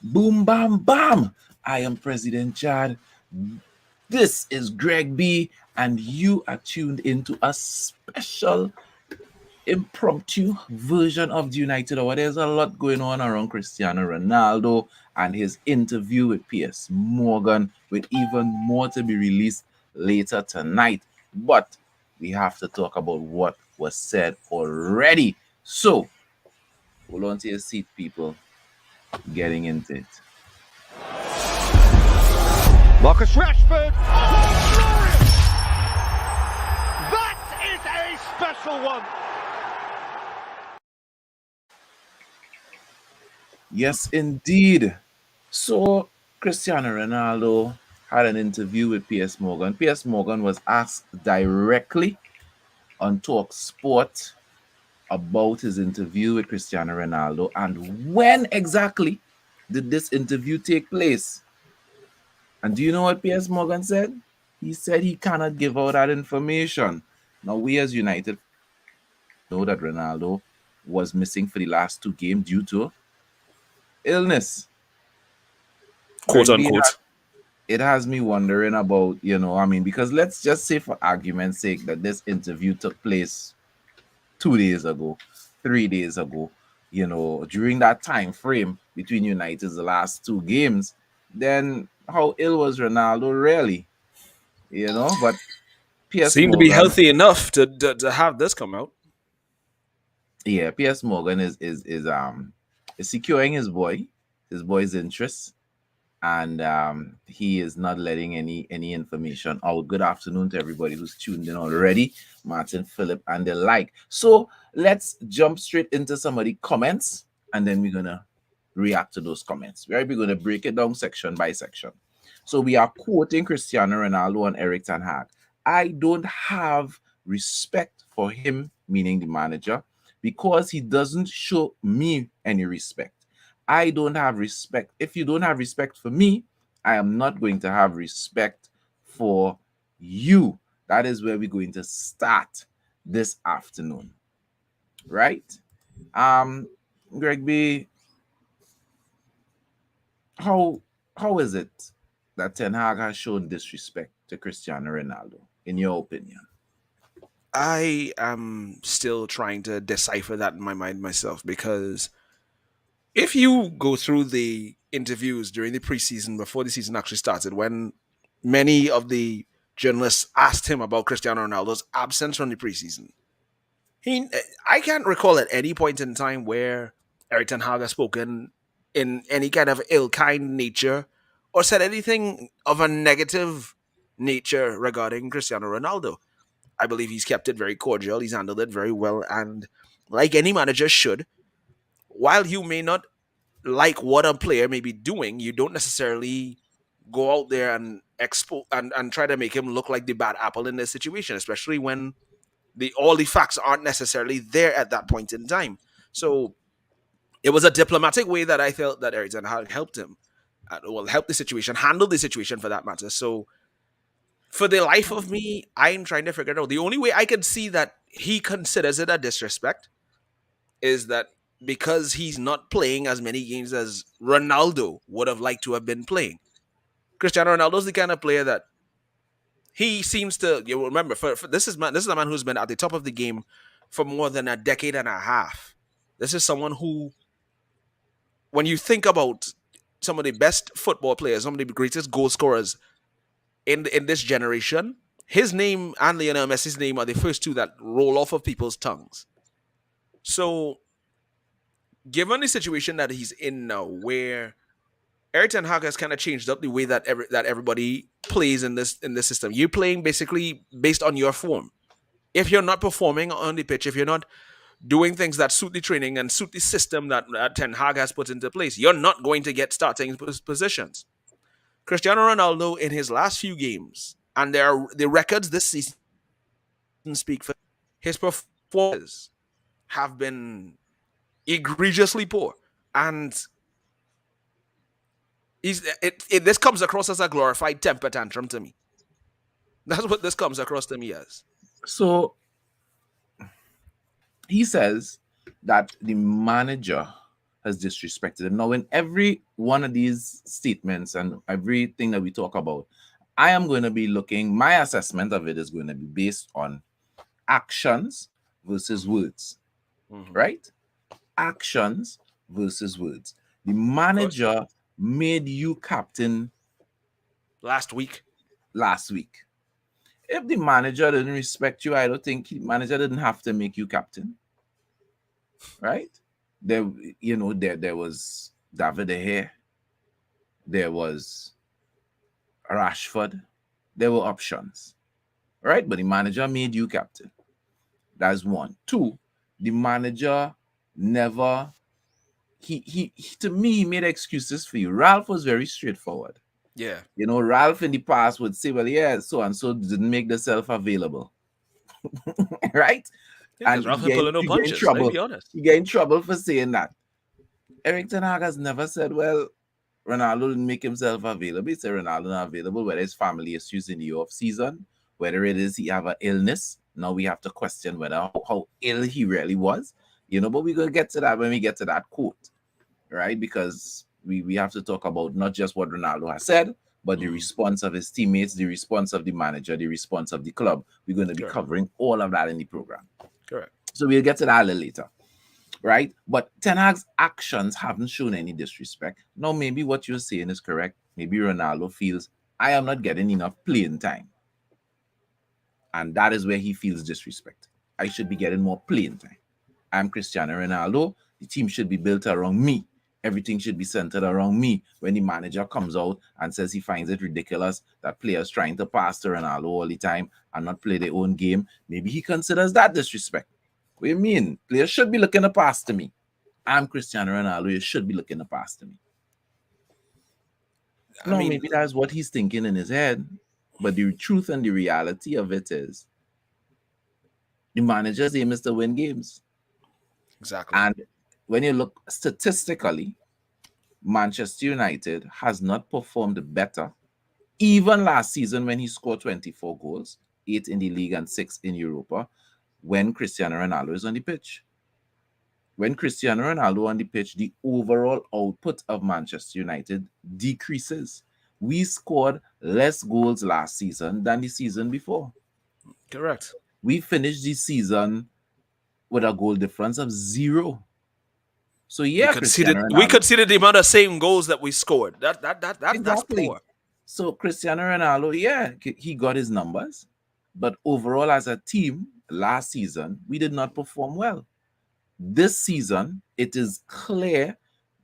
Boom, bam, bam. I am President Chad. This is Greg B, and you are tuned into a special impromptu version of the United Hour. There's a lot going on around Cristiano Ronaldo and his interview with P.S. Morgan, with even more to be released later tonight. But we have to talk about what was said already. So, hold on to your seat, people. Getting into it. Marcus Rashford. Oh, glorious! That is a special one. Yes, indeed. So, Cristiano Ronaldo had an interview with P.S. Morgan. P.S. Morgan was asked directly on Talk Sport about his interview with Cristiano Ronaldo and when exactly did this interview take place. And do you know what P.S. Morgan said? He said he cannot give out that information. Now, we as United know that Ronaldo was missing for the last two games due to illness. Quote Greg B, unquote. it has me wondering about, because let's just say for argument's sake that this interview took place 2 days ago, 3 days ago, during that time frame between United's last two games, then how ill was Ronaldo really? But P.S. Seemed to be Morgan, healthy enough to have this come out. yeah, P.S. Morgan is securing his boy's interests, and he is not letting any information out. Good afternoon to everybody who's tuned in already, Martin, Philip, and the like. So let's jump straight into some of the comments, and then we're gonna react to those comments. Right, we're gonna break it down section by section. So we are quoting Cristiano Ronaldo and Eric Ten Hag. I don't have respect for him, meaning the manager, because he doesn't show me any respect. I don't have respect. If you don't have respect for me, I am not going to have respect for you. That is where we're going to start this afternoon. Right? Um, Greg B, how how is it that Ten Hag has shown disrespect to Cristiano Ronaldo, in your opinion? I am still trying to decipher that in my mind myself because if you go through the interviews during the preseason before the season actually started, when many of the journalists asked him about Cristiano Ronaldo's absence from the preseason, he I can't recall at any point in time where Eric Ten Hag has spoken in any kind of ill-kind nature or said anything of a negative nature regarding Cristiano Ronaldo. I believe he's kept it very cordial. He's handled it very well, and like any manager should, while you may not like what a player may be doing, you don't necessarily go out there and and try to make him look like the bad apple in this situation, especially when the all the facts aren't necessarily there at that point in time. So it was a diplomatic way that I felt that Ericsson had helped him, help the situation, handle the situation for that matter. So for the life of me, I'm trying to figure it out. The only way I can see that he considers it a disrespect is that because he's not playing as many games as Ronaldo would have liked to have been playing. Cristiano Ronaldo's the kind of player that he seems to. You remember, for this is a man who's been at the top of the game for more than a decade and a half. This is someone who, when you think about some of the best football players, some of the greatest goal scorers in this generation, his name and Lionel Messi's name are the first two that roll off of people's tongues. So, given the situation that he's in now, where Eric Ten Hag has kind of changed up the way that everybody plays in this system. You're playing basically based on your form. If you're not performing on the pitch, if you're not doing things that suit the training and suit the system that Ten Hag has put into place, you're not going to get starting positions. Cristiano Ronaldo in his last few games, and the records this season speak for his performances have been egregiously poor, and this comes across as a glorified temper tantrum to me. That's what this comes across to me as. So he says that the manager has disrespected him. Now, in every one of these statements and everything that we talk about, I am going to be looking, my assessment of it is going to be based on actions versus words, Mm-hmm. right? Actions versus words. The Of course. manager made you captain Last week. last week. If the manager didn't respect you, I don't think the manager didn't have to make you captain, right? There, there was David De Gea, there was Rashford, there were options, right? But the manager made you captain. That's one. Two, the manager never he to me he made excuses for you. Ralph was very straightforward. Yeah. Ralph in the past would say, well, yeah, so and so didn't make themselves available, right? Yeah, because And Ralph ain't pulling no he get in punches. Let's trouble. be honest. He get in trouble for saying that. Eric Ten Hag has never said, well, Ronaldo didn't make himself available. He said Ronaldo not available, whether it's family issues in the off season, whether it is he have an illness. Now we have to question whether how ill he really was. But we're gonna get to that when we get to that quote, right? Because we have to talk about not just what Ronaldo has said, but the Mm-hmm. response of his teammates, the response of the manager, the response of the club. We're going to be Correct. covering all of that in the program. Correct. So we'll get to that a little later, right? But Ten Hag's actions haven't shown any disrespect. Now, maybe what you're saying is correct. Maybe Ronaldo feels, I am not getting enough playing time. And that is where he feels disrespect. I should be getting more playing time. I'm Cristiano Ronaldo. The team should be built around me. Everything should be centered around me. When the manager comes out and says he finds it ridiculous that players trying to pass to Ronaldo all the time and not play their own game, maybe he considers that disrespect. What do you mean? Players should be looking to pass to me. I'm Cristiano Ronaldo. You should be looking to pass to me. I No, mean, maybe that's what he's thinking in his head. But the truth and the reality of it is the manager's aim is to win games. exactly. And when you look statistically, Manchester United has not performed better, even last season when he scored 24 goals, 8 in the league and 6 in Europa, when Cristiano Ronaldo is on the pitch. When Cristiano Ronaldo on the pitch, the overall output of Manchester United decreases. We scored less goals last season than the season before. Correct. We finished the season with a goal difference of 0. So We yeah, conceded. Cristiano We Ronaldo. conceded the amount of same goals that we scored. That's Exactly. poor. So Cristiano Ronaldo, yeah, he got his numbers, but overall as a team last season, we did not perform well. This season, it is clear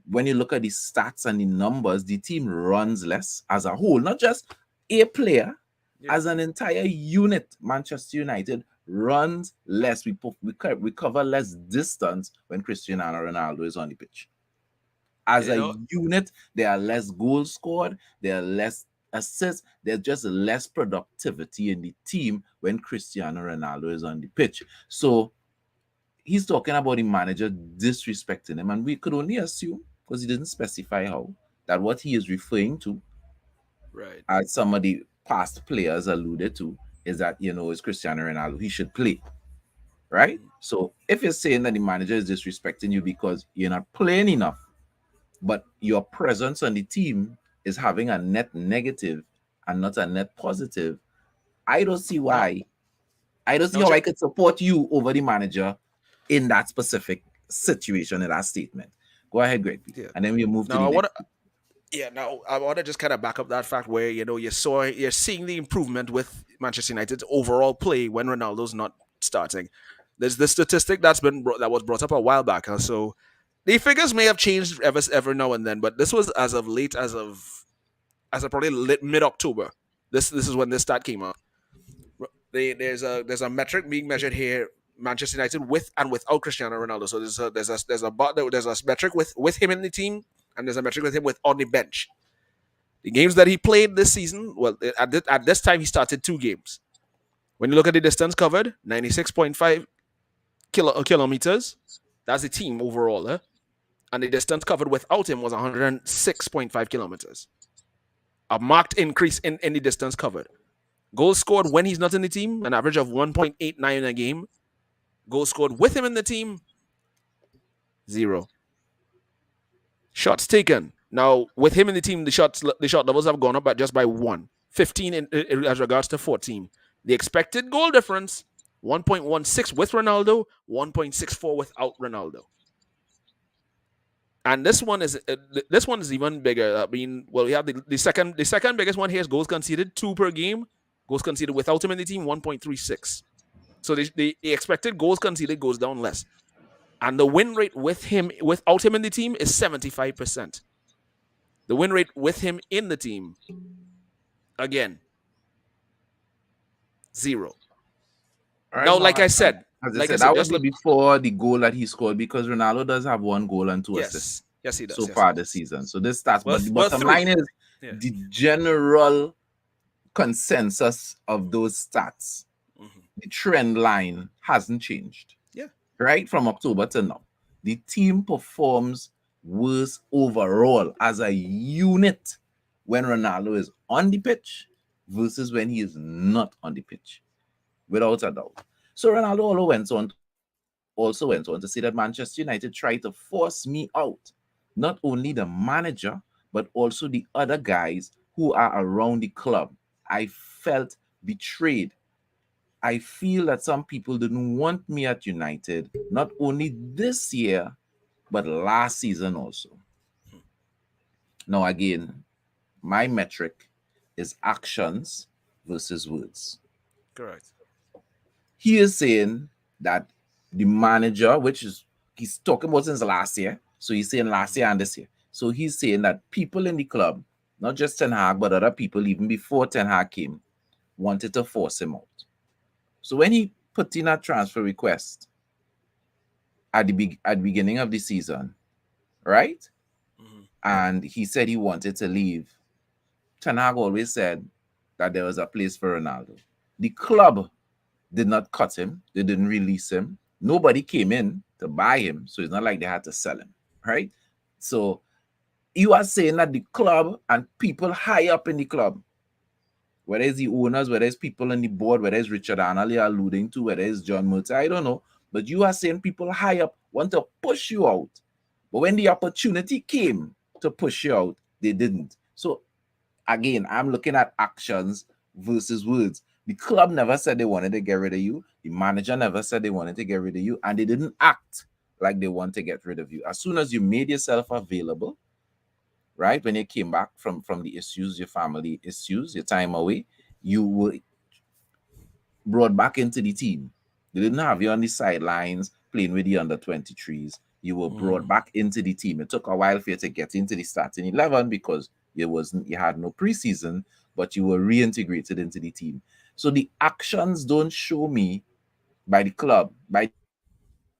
when you look at the stats and the numbers, the team runs less as a whole, not just a player, Yeah. as an entire unit. Manchester United runs less. We cover less distance when Cristiano Ronaldo is on the pitch. As You a know, unit, there are less goals scored, there are less assists, there's just less productivity in the team when Cristiano Ronaldo is on the pitch. So he's talking about the manager disrespecting him, and we could only assume, because he didn't specify how, that what he is referring to, right. as some of the past players alluded to, is that it's Cristiano Ronaldo, he should play, right? Mm-hmm. So if you're saying that the manager is disrespecting you because you're not playing enough, but your presence on the team is having a net negative and not a net positive, I don't see No, why. I don't see no, how I could support you over the manager in that specific situation in that statement. Go ahead, Greg, yeah. and then we move to Now the I want next. to. Yeah. Now I want to just kind of back up that fact where you're seeing the improvement with Manchester United's overall play when Ronaldo's not starting. There's this statistic that was brought up a while back. So the figures may have changed ever now and then, but this was as of late as of probably mid October. This is when this stat came out. There's a metric being measured here. Manchester United with and without Cristiano Ronaldo. So there's a metric with him in the team, and there's a metric with him with on the bench. The games that he played this season, well, at this time he started 2 games. When you look at the distance covered, 96.5 kilometers. That's the team overall, and the distance covered without him was 106.5 kilometers. A marked increase in the distance covered. Goals scored when he's not in the team, an average of 1.89 a game. Goals scored with him in the team, 0. Shots taken. Now, with him in the team, the shot levels have gone up by just by one. 15 as regards to 14. The expected goal difference 1.16 with Ronaldo, 1.64 without Ronaldo. And this one is even bigger. I mean, well, we have the second biggest one here is goals conceded, 2 per game. Goals conceded without him in the team, 1.36. So the expected goals conceded goes down less. And the win rate without him in the team is 75%. The win rate with him in the team, again, 0. All right, Now, now, as I said, that would just be before the goal that he scored because Ronaldo does have 1 goal and 2 assists yes, he does. so Yes, he far this does. season. So this starts, Well, but the well, bottom three. line is Yeah. the general consensus of those stats. Mm-hmm. The trend line hasn't changed. Yeah. Right from October to now. The team performs worse overall as a unit when Ronaldo is on the pitch versus when he is not on the pitch, without a doubt. So Ronaldo also went on to say that Manchester United tried to force me out, not only the manager, but also the other guys who are around the club. I felt betrayed. I feel that some people didn't want me at United, not only this year, but last season also. Now, again, my metric is actions versus words. Correct. He is saying that the manager, which is he's talking about since last year, so he's saying last year and this year. So he's saying that people in the club, not just Ten Hag, but other people even before Ten Hag came, wanted to force him out. So when he put in a transfer request at the beginning of the season, right? Mm-hmm. And he said he wanted to leave. Ten Hag always said that there was a place for Ronaldo. The club did not cut him. They didn't release him. Nobody came in to buy him, so it's not like they had to sell him, right? So you are saying that the club and people high up in the club, whether it's the owners, whether it's people on the board, whether it's Richard Arnold you're alluding to, whether it's John Murta, I don't know, but you are saying people high up want to push you out. But when the opportunity came to push you out, they didn't. So again, I'm looking at actions versus words. The club never said they wanted to get rid of you. The manager never said they wanted to get rid of you, and they didn't act like they want to get rid of you. As soon as you made yourself available, right, when you came back from the issues, your family issues, your time away, you were brought back into the team. They didn't have you on the sidelines playing with the under 23s. You were brought back into the team. It took a while for you to get into the starting 11 because you had no preseason, but you were reintegrated into the team. So the actions don't show me by the club, by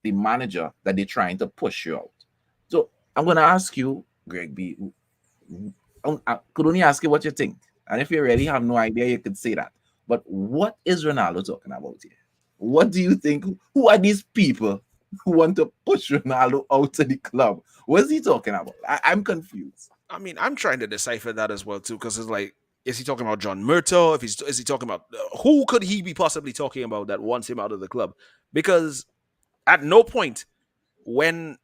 the manager, that they're trying to push you out. So I'm going to ask you, Greg B, I could only ask you what you think. And if you really have no idea, you could say that. But what is Ronaldo talking about here? What do you think? Who are these people who want to push Ronaldo out of the club? What is he talking about? I'm confused. I mean, I'm trying to decipher that as well too, because it's like, is he talking about John Murtaugh? Is he talking about who could he be possibly talking about that wants him out of the club? Because at no point when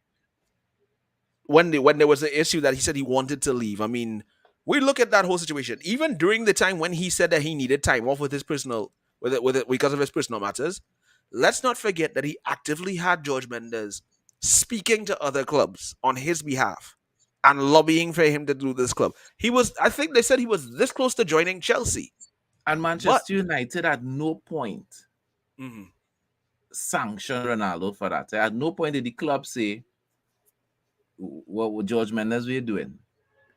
there was an issue that he said he wanted to leave. I mean, we look at that whole situation. Even during the time when he said that he needed time off with his personal because of his personal matters, let's not forget that he actively had George Mendes speaking to other clubs on his behalf and lobbying for him to do this club. I think they said he was this close to joining Chelsea. And Manchester United at no point sanctioned Ronaldo for that. At no point did the club say, what would George Mendes were doing?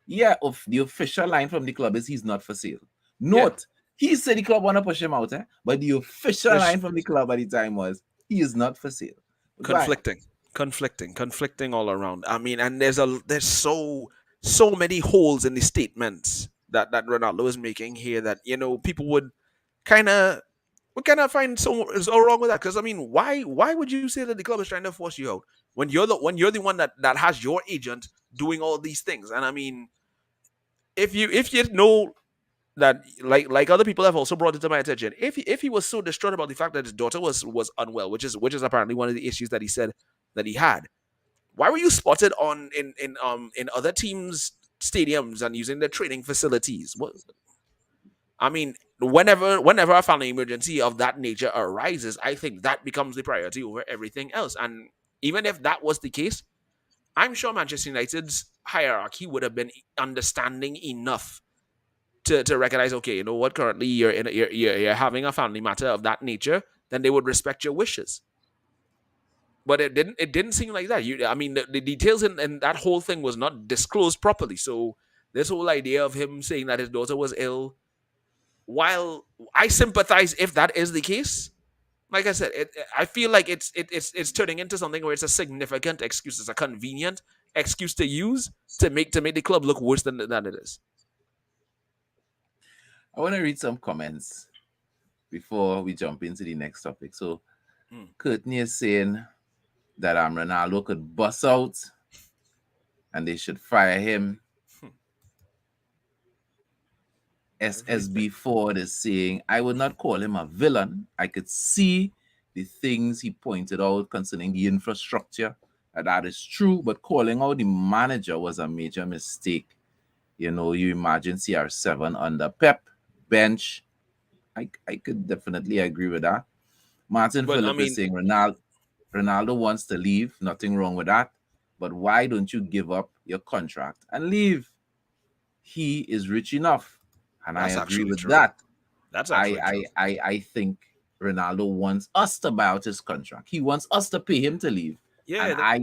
Yeah, the official line from the club is he's not for sale. Note, he said the club want to push him out, but the official line from the club at the time was he is not for sale. Conflicting all around. I mean, and there's so many holes in the statements that Ronaldo is making here that people would kind of find so wrong with that. Because I mean, why would you say that the club is trying to force you out when you're the one that has your agent doing all these things? And I mean, if you know that, like other people have also brought it to my attention, if he was so distraught about the fact that his daughter was unwell, which is apparently one of the issues that he said that he had, Why were you spotted on in other teams' stadiums and using their training facilities? What I mean, whenever a family emergency of that nature arises, I think that becomes the priority over everything else. And even if that was the case, I'm sure Manchester United's hierarchy would have been understanding enough to recognize, okay, you know what, currently you're having a family matter of that nature, then they would respect your wishes. But it didn't seem like that. I mean, the details in that whole thing was not disclosed properly. So this whole idea of him saying that his daughter was ill, while I sympathize if that is the case, like I said, I feel like it's turning into something where it's a significant excuse. It's a convenient excuse to use to make the club look worse than it is. I want to read some comments before we jump into the next topic. So Mm. Courtney is saying that Ronaldo could bust out and they should fire him. Everything. SSB4 is saying, I would not call him a villain. I could see the things he pointed out concerning the infrastructure. That is true, but calling out the manager was a major mistake. You know, you imagine CR7 under Pep, bench. I could definitely agree with that. Martin But I Phillip is mean, saying Ronaldo wants to leave. Nothing wrong with that. But why don't you give up your contract and leave? He is rich enough. And I that's agree actually with true. that. That's I actually I true. I, I think Ronaldo wants us to buy out his contract. He wants us to pay him to leave. And Yeah, I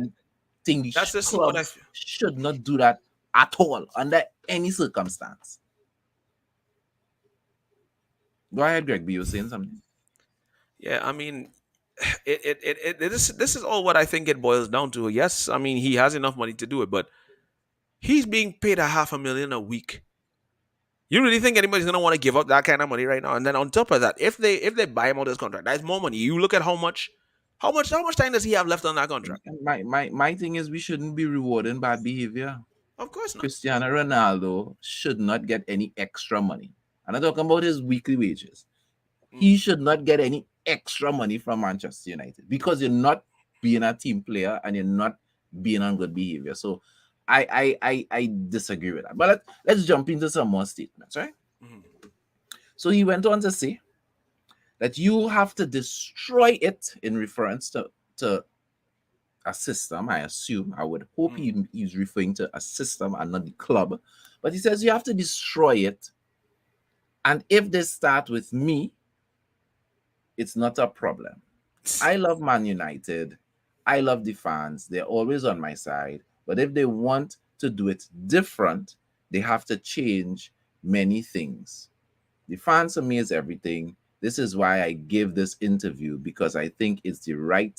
think the that's just what I clubs feel. should not do that at all under any circumstance. Go ahead, Greg. Be you saying something? Yeah, I mean, this is all what I think it boils down to. Yes, I mean he has enough money to do it, but he's being paid a half a million a week. You really think anybody's gonna want to give up that kind of money right now? And then on top of that, if they buy him out this contract, that's more money. You look at how much time does he have left on that contract? My thing is we shouldn't be rewarding bad behavior. Of course not. Cristiano Ronaldo should not get any extra money. I'm not talking about his weekly wages. Mm, He should not get any extra money from Manchester United because you're not being a team player and you're not being on good behavior. So I disagree with that. But let's jump into some more statements, right? mm, So he went on to say that you have to destroy it in reference to a system. I assume, I would hope mm. he's referring to a system and not the club. But he says you have to destroy it. And if they start with me, it's not a problem. I love Man United. I love the fans. They're always on my side. But if they want to do it different, they have to change many things. The fans for me is everything. This is why I give this interview because I think it's the right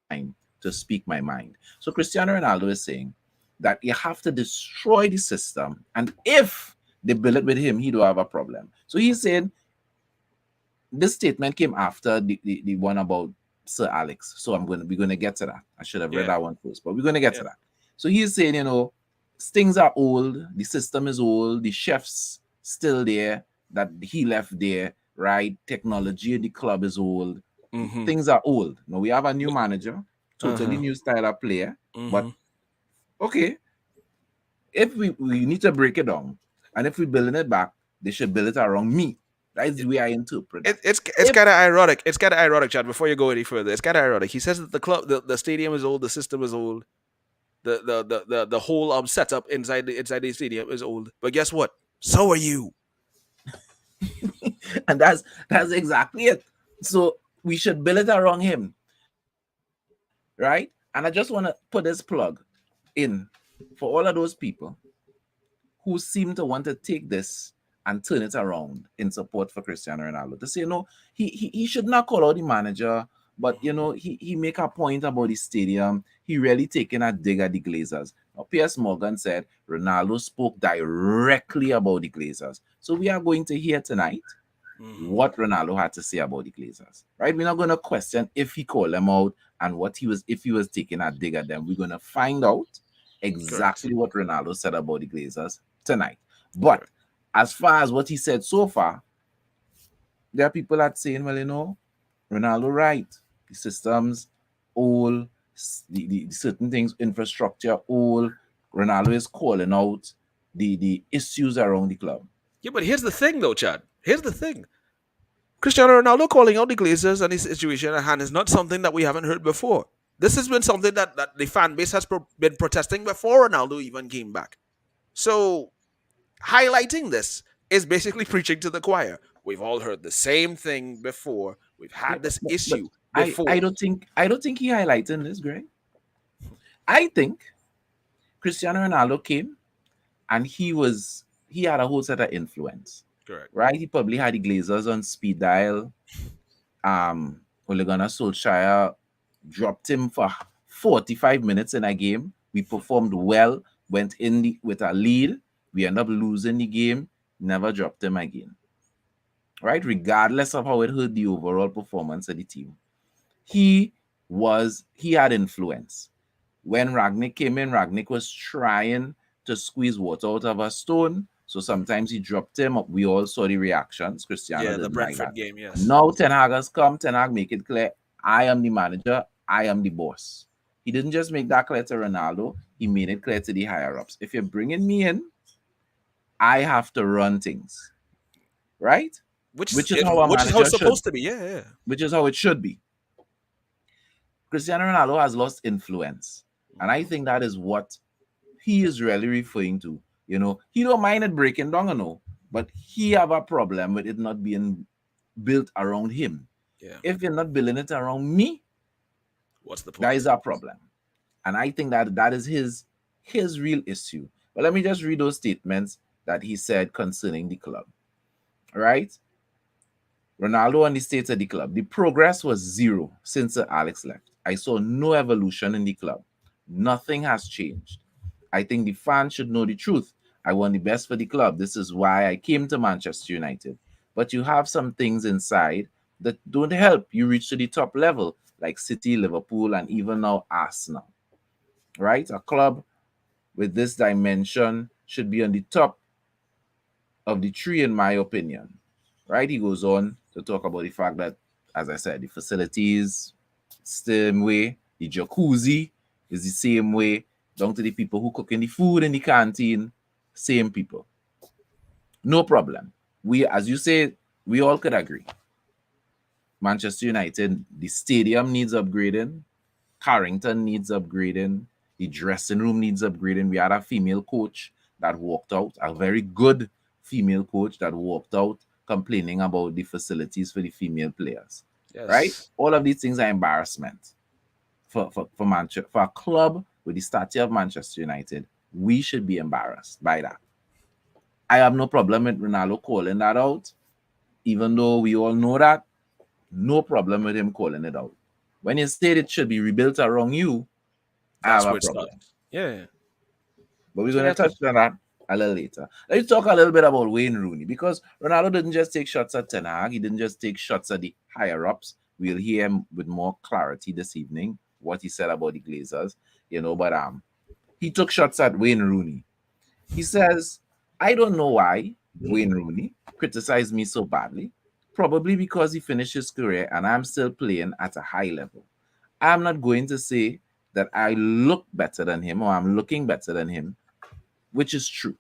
time to speak my mind. So Cristiano Ronaldo is saying that you have to destroy the system, and if they build it with him, he don't have a problem. So he's saying this statement came after the one about Sir Alex. So we're gonna get to that. I should have read Yeah, that one first, but we're gonna get yeah. to that. So he's saying, things are old, the system is old, the chefs still there that he left there, right? Technology in the club is old. Mm-hmm. Things are old. Now we have a new manager, totally Uh-huh. new style of player. But Mm-hmm. okay, if we need to break it down, and if we're building it back, they should build it around me. That is the way I interpret that. It's If kind of ironic. It's kind of ironic, Chad. Before you go any further, it's kind of ironic. He says that the stadium is old, the system is old, the whole setup inside the stadium is old. But guess what? So are you. and that's exactly it. So we should build it around him, right? And I just want to put this plug in for all of those people who seem to want to take this and turn it around in support for Cristiano Ronaldo. To say, no, he should not call out the manager, but he make a point about the stadium. He really taking a dig at the Glazers. Now, Piers Morgan said Ronaldo spoke directly about the Glazers. So we are going to hear tonight Mm-hmm. what Ronaldo had to say about the Glazers. Right? We're not going to question if he called them out and what he was if he was taking a dig at them. We're going to find out Correct. exactly what Ronaldo said about the Glazers tonight. But Correct. as far as what he said so far, there are people that saying, well, Ronaldo right. The system's old, the certain things, infrastructure, all. Ronaldo is calling out the issues around the club. Yeah, but here's the thing, though, Chad. Here's the thing. Cristiano Ronaldo calling out the Glazers and his situation at hand is not something that we haven't heard before. This has been something that the fan base has been protesting before Ronaldo even came back. So highlighting this is basically preaching to the choir. We've all heard the same thing before. We've Yeah, had this but issue I before. don't think he highlighted this, Greg. I think Cristiano Ronaldo came and he had a whole set of influence, Correct. right? He probably had the Glazers on speed dial. Ole Gunnar Solskjaer dropped him for 45 minutes in a game. We performed well, went in with a lead. We end up losing the game, never dropped him again, right? Regardless of how it hurt the overall performance of the team. He had influence. When Ragnick came in, Ragnick was trying to squeeze water out of a stone. So sometimes he dropped him. We all saw the reactions. Cristiano Yeah, the didn't like Brentford that. game, yes. Now Ten Hag has come. Ten Hag make it clear, I am the manager. I am the boss. He didn't just make that clear to Ronaldo. He made it clear to the higher ups. If you're bringing me in, I have to run things, right? Which is how a Which is how it's manager should. supposed to be. Yeah, yeah. Which is how it should be. Cristiano Ronaldo has lost influence. And I think that is what he is really referring to. He don't mind it breaking down, but he have a problem with it not being built around him. Yeah. If you're not building it around me, What's the point? that is a problem. And I think that is his real issue. But let me just read those statements that he said concerning the club. All right? Ronaldo on the state of the club. The progress was zero since Sir Alex left. I saw no evolution in the club. Nothing has changed. I think the fans should know the truth. I want the best for the club. This is why I came to Manchester United. But you have some things inside that don't help you reach to the top level, like City, Liverpool, and even now Arsenal. Right? A club with this dimension should be on the top of the tree, in my opinion. Right? He goes on to talk about the fact that, as I said, the facilities, same way, the jacuzzi is the same way, down to the people who cooking the food in the canteen, same people. No problem. We, as you say, we all could agree. Manchester United, the stadium needs upgrading. Carrington needs upgrading. The dressing room needs upgrading. We had a female coach that walked out, a very good female coach that walked out complaining about the facilities for the female players. Yes. Right? All of these things are embarrassment for a club with the stature of Manchester United. We should be embarrassed by that. I have no problem with Ronaldo calling that out, even though we all know that. No problem with him calling it out. When you said it should be rebuilt around you, I That's have where a it problem. starts. Yeah. But we're So going to touch on that a little later. Let's talk a little bit about Wayne Rooney, because Ronaldo didn't just take shots at Ten Hag. He didn't just take shots at the higher-ups. We'll hear him with more clarity this evening, what he said about the Glazers. But he took shots at Wayne Rooney. He says, I don't know why Wayne Rooney criticized me so badly. Probably because he finished his career and I'm still playing at a high level. I'm not going to say that I look better than him or I'm looking better than him, which is true.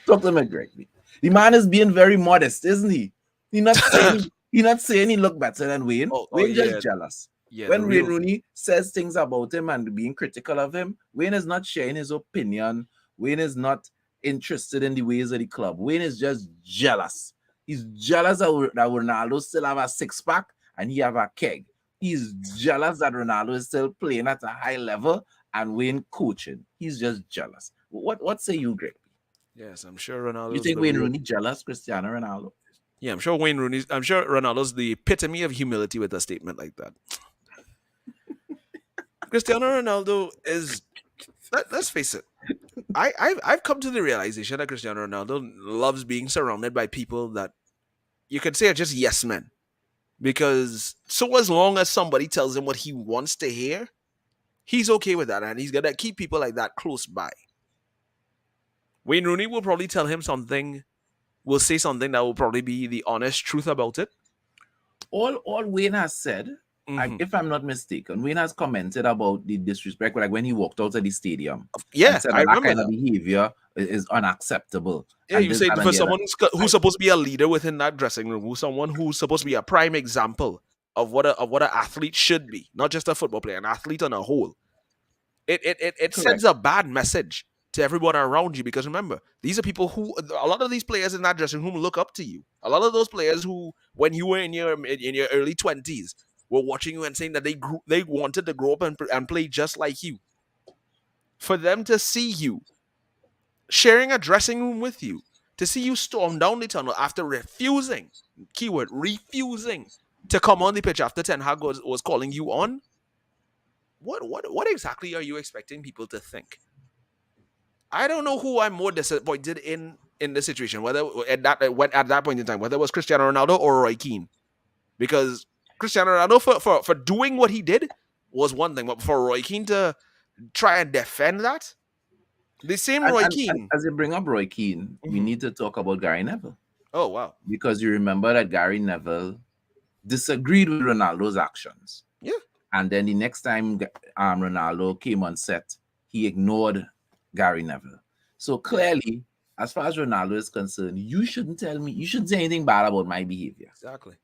Talk to me, Gregory. The man is being very modest, isn't he? He's not saying he look better than Wayne. Wayne yeah. just jealous. Yeah, When Wayne Rooney says things about him and being critical of him, Wayne is not sharing his opinion. Wayne is not interested in the ways of the club. Wayne is just jealous. He's jealous that Ronaldo still have a six-pack and he have a keg. He's jealous that Ronaldo is still playing at a high level and Wayne coaching. He's just jealous. What say you, Greg? Yes, I'm sure Ronaldo. You think Wayne Rooney jealous Cristiano Ronaldo? Yeah, I'm sure Ronaldo's the epitome of humility with a statement like that. Cristiano Ronaldo is. Let's face it. I've come to the realization that Cristiano Ronaldo loves being surrounded by people that you could say are just yes men. Because so as long as somebody tells him what he wants to hear, he's okay with that, and he's gonna keep people like that close by. Wayne Rooney will probably tell him something, will say something that will probably be the honest truth about it. All Wayne has said Hmm. if I'm not mistaken, Wayne has commented about the disrespect, like when he walked out of the stadium and Yeah, said I that that remember kind of that. behavior is unacceptable Yeah, and you this, say that, for and the other. someone who's supposed to be a leader within that dressing room, who's someone who's supposed to be a prime example of what an athlete should be, not just a football player, an athlete on a whole. It Correct. sends a bad message to everyone around you because remember, these are people who a lot of these players in that dressing room look up to you. A lot of those players who, when you were in your early 20s, were watching you and saying that they wanted to grow up and play just like you. For them to see you sharing a dressing room with you, to see you storm down the tunnel after refusing, keyword refusing, to come on the pitch after Ten Hag was calling you on. What exactly are you expecting people to think? I don't know who I'm more disappointed in the situation, whether at that point in time, whether it was Cristiano Ronaldo or Roy Keane, because Cristiano Ronaldo for doing what he did was one thing, but for Roy Keane to try and defend that, the same Roy And Keane. as you bring up Roy Keane, we Mhm. need to talk about Gary Neville Oh wow, because you remember that Gary Neville disagreed with Ronaldo's actions. yeah, And then the next time Ronaldo came on set, he ignored Gary Neville. So yeah, clearly, as far as Ronaldo is concerned, you shouldn't tell me, you shouldn't say anything bad about my behavior. exactly.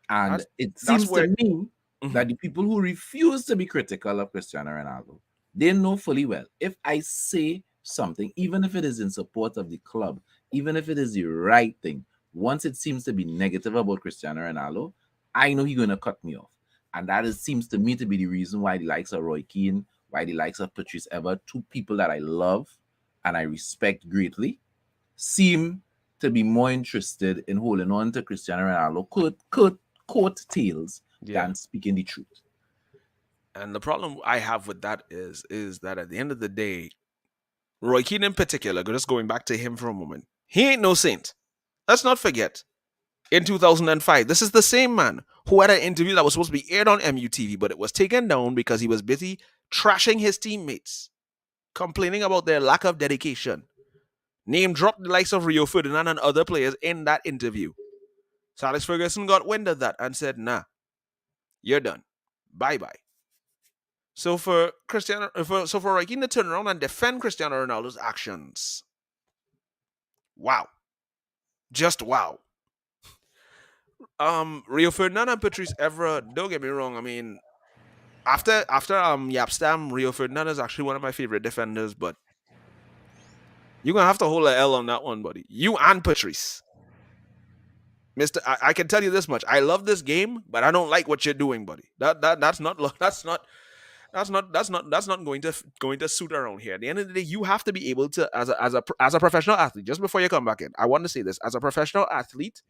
And That's it that's seems to where. me Mhm. that the people who refuse to be critical of Cristiano Ronaldo, they know fully well if I say something, even if it is in support of the club, even if it is the right thing, once it seems to be negative about Cristiano Ronaldo, I know he's going to cut me off. And that is, seems to me to be the reason why the likes of Roy Keane, why the likes of Patrice Ever, two people that I love and I respect greatly, seem to be more interested in holding on to Cristiano Ronaldo coat tails Yeah. than speaking the truth. And the problem I have with that is that at the end of the day, Roy Keane in particular, just going back to him for a moment, he ain't no saint. Let's not forget. In 2005, this is the same man who had an interview that was supposed to be aired on MUTV, but it was taken down because he was busy trashing his teammates, complaining about their lack of dedication. Name dropped the likes of Rio Ferdinand and other players in that interview. So Alex Ferguson got wind of that and said, nah, you're done. Bye bye. So for Roy Keane to turn around and defend Cristiano Ronaldo's actions, wow, just wow. Rio Ferdinand and Patrice Evra, don't get me wrong. I mean, after Yapstam, Rio Ferdinand is actually one of my favorite defenders, but you're gonna have to hold a L on that one, buddy. You and Patrice, Mister. I can tell you this much: I love this game, but I don't like what you're doing, buddy. That's not that's not going to suit around here. At the end of the day, you have to be able to as a professional athlete. Just before you come back in, I want to say this: as a professional athlete,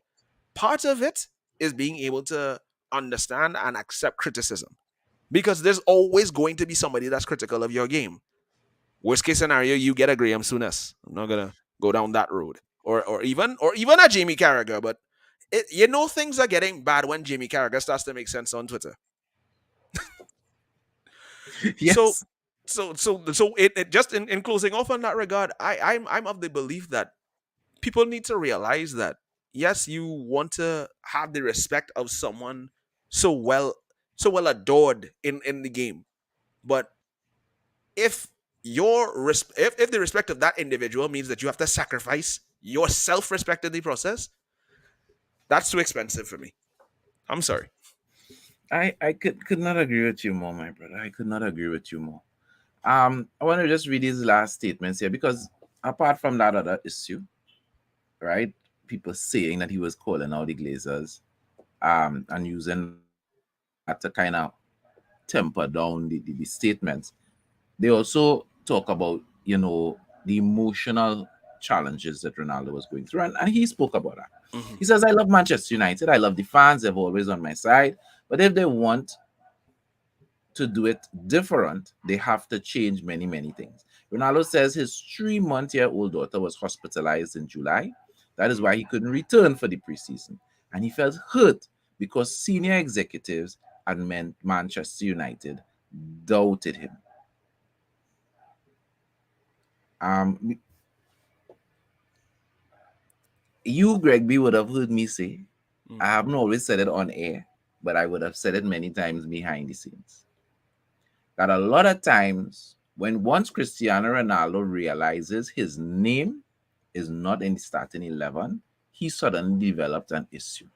part of it is being able to understand and accept criticism because there's always going to be somebody that's critical of your game. Worst case scenario, you get a Graham Souness. I'm not gonna go down that road, or even a Jamie Carragher. But things are getting bad when Jamie Carragher starts to make sense on Twitter. So, Yes. it just in closing off on that regard, I'm of the belief that people need to realize that yes, you want to have the respect of someone so well adored in the game, but if if the respect of that individual means that you have to sacrifice your self respect in the process, that's too expensive for me. I'm sorry. I could not agree with you more, my brother. I could not agree with you more. I want to just read his last statements here because apart from that other issue, right? People saying that he was calling out the Glazers, and using that to kind of temper down the statements. They also talk about, the emotional challenges that Ronaldo was going through, and he spoke about that. Mhm. He says, I love Manchester United. I love the fans. They're always on my side. But if they want to do it different, they have to change many, many things. Ronaldo says his 3-month-old daughter was hospitalized in July. That is why he couldn't return for the preseason. And he felt hurt because senior executives at Manchester United doubted him. Um, you, Greg B, would have heard me say, I Mhm. haven't always said it on air, but I would have said it many times behind the scenes. That a lot of times, when once Cristiano Ronaldo realizes his name is not in the starting 11, he suddenly developed an issue.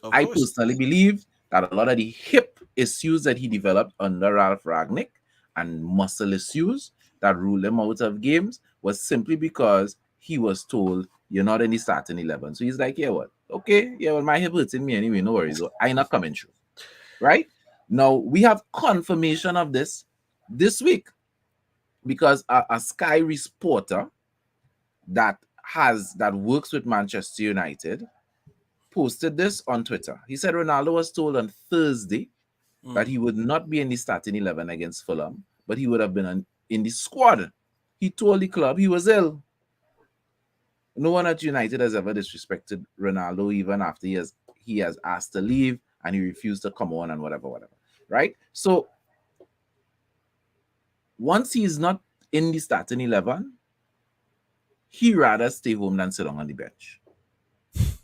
Of I course. personally believe that a lot of the hip issues that he developed under Ralph Ragnick and muscle issues that ruled him out of games was simply because he was told you're not in the starting 11. So he's like, yeah, what? Okay, yeah, well, my hip hurting me anyway, no worries. I'm not coming through, right? Now, we have confirmation of this week because a Sky reporter that works with Manchester United posted this on Twitter. He said Ronaldo was told on Thursday that Mm. he would not be in the starting 11 against Fulham, but he would have been in the squad. He told the club he was ill. No one at United has ever disrespected Ronaldo, even after he has asked to leave and he refused to come on and whatever. Right? So once he's not in the starting 11, he rather stay home than sit on the bench.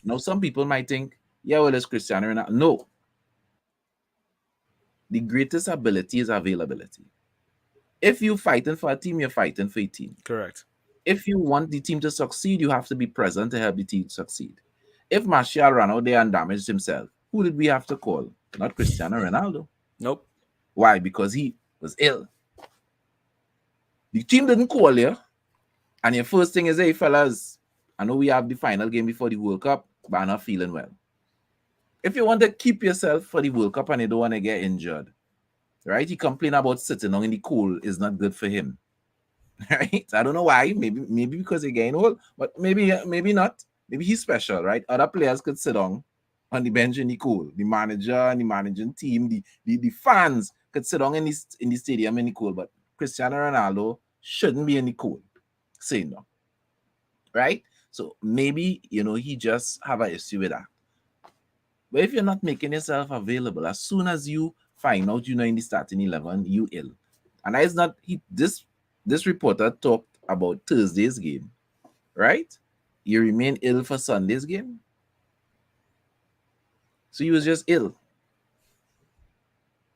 Now, some people might think, yeah, well, it's Cristiano Ronaldo. No, the greatest ability is availability. If you're fighting for a team, you're fighting for a team. Correct. If you want the team to succeed, you have to be present to help the team succeed. If Martial ran out there and damaged himself, who did we have to call? Not Cristiano Ronaldo. Nope. Why? Because he was ill. The team didn't call you, and your first thing is, hey, fellas, I know we have the final game before the World Cup, but I'm not feeling well. If you want to keep yourself for the World Cup and you don't want to get injured, right? He complain about sitting on in the cold is not good for him. Right? I don't know why. Maybe because he's getting old, but maybe not. Maybe he's special, right? Other players could sit on the bench in the cold. The manager and the managing team, the fans could sit on in the stadium in the cold, but Cristiano Ronaldo shouldn't be in the cold. Say no. Right? So maybe he just have an issue with that. But if you're not making yourself available, as soon as you find out you're not in the starting 11, you ill. And that is not this reporter talked about Thursday's game, right? You remain ill for Sunday's game. So he was just ill.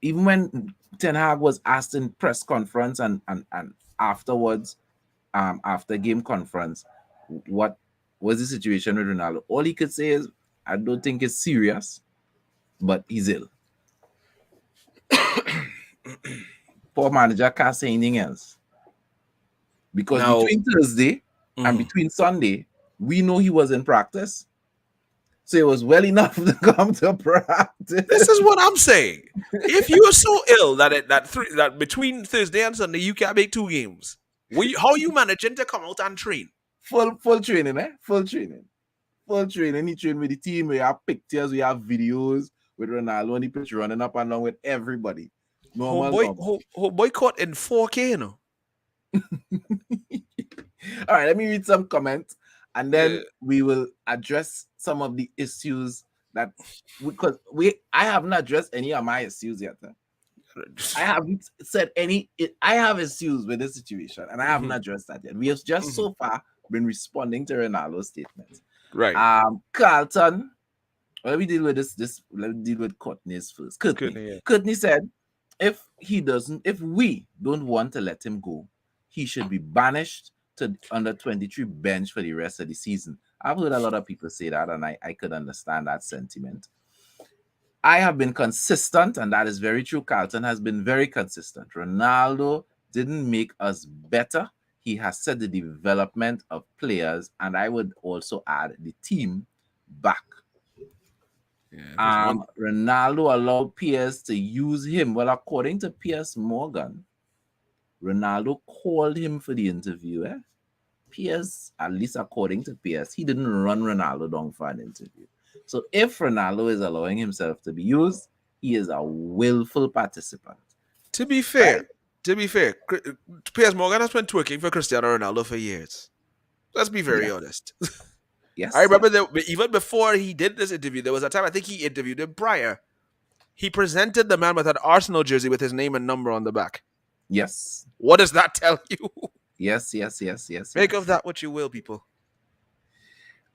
Even when Ten Hag was asked in press conference and afterwards, after game conference, what was the situation with Ronaldo? All he could say is, I don't think it's serious, but he's ill. Poor manager can't say anything else. Because Now, between Thursday and between Sunday, we know he was in practice. So it was well enough to come to practice. this is what I'm saying. If you are so ill that between Thursday and Sunday you can't make 2 games, how are you managing to come out and train? Full training, eh? Full training. Full training. He trained with the team. We have pictures, we have videos with Ronaldo on the pitch running up and down with everybody. Normal. Homeboy caught in 4K, you know. All right, let me read some comments and then Yeah. we will address some of the issues that because I haven't addressed any of my issues yet. I haven't said any. I have issues with this situation, and I haven't addressed that yet. We have just so far been responding to Ronaldo's statements. Right. Carlton. Let me deal with this. Let me deal with Courtney's first. Courtney, yeah. Courtney said, if we don't want to let him go, he should be banished to under 23 bench for the rest of the season. I've heard a lot of people say that, and I could understand that sentiment. I have been consistent, and that is very true. Carlton has been very consistent. Ronaldo didn't make us better. He has set the development of players, and I would also add the team back. Yeah, Ronaldo allowed Piers to use him. Well, according to Piers Morgan, Ronaldo called him for the interview. Piers, at least according to Piers, he didn't run Ronaldo down for an interview. So if Ronaldo is allowing himself to be used, he is a willful participant. To be fair, Right? Piers Morgan has been twerking for Cristiano Ronaldo for years. Let's be very honest. Yes. I remember that even before he did this interview, there was a time I think he interviewed him prior. He presented the man with an Arsenal jersey with his name and number on the back. Yes. What does that tell you? Yes. Make of that what you will, people.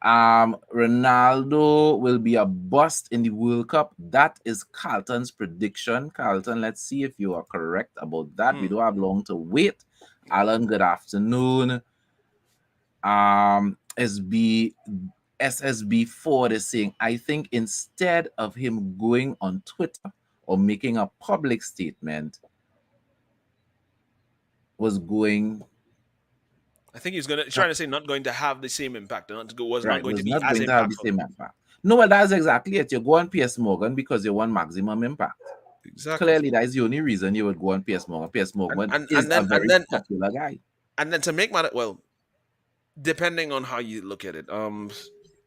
Ronaldo will be a bust in the World Cup. That is Carlton's prediction. Carlton, let's see if you are correct about that. We don't have long to wait. Alan, good afternoon. SB SSB4 is saying, I think instead of him going on Twitter or making a public statement, was going I think he's trying to say not going to have the same impact. Was not right, going to was be not as going to have the impactful. same impact. No, well, that's exactly it. You go on PS Morgan because you want maximum impact. Exactly. Clearly, that is the only reason you would go on PS Morgan. PS And Morgan and, is and a then and very then popular guy. and then to make matter well, depending on how you look at it,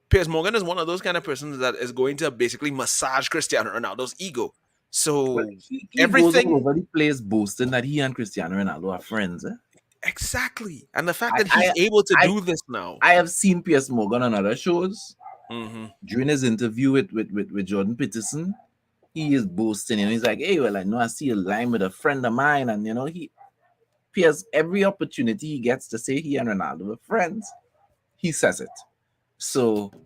Piers Morgan is one of those kind of persons that is going to basically massage Cristiano Ronaldo's ego. Well, So he goes all everything over the place boasting that he and Cristiano Ronaldo are friends. Eh? exactly, and the fact I, that he's I, able to I, do this now. I have seen PS Morgan on other shows. Hmm. During his interview with Jordan Peterson, he is boasting. He's like, hey, well, I know I see a line with a friend of mine. And, he Piers, every opportunity he gets to say he and Ronaldo are friends, he says it. So, If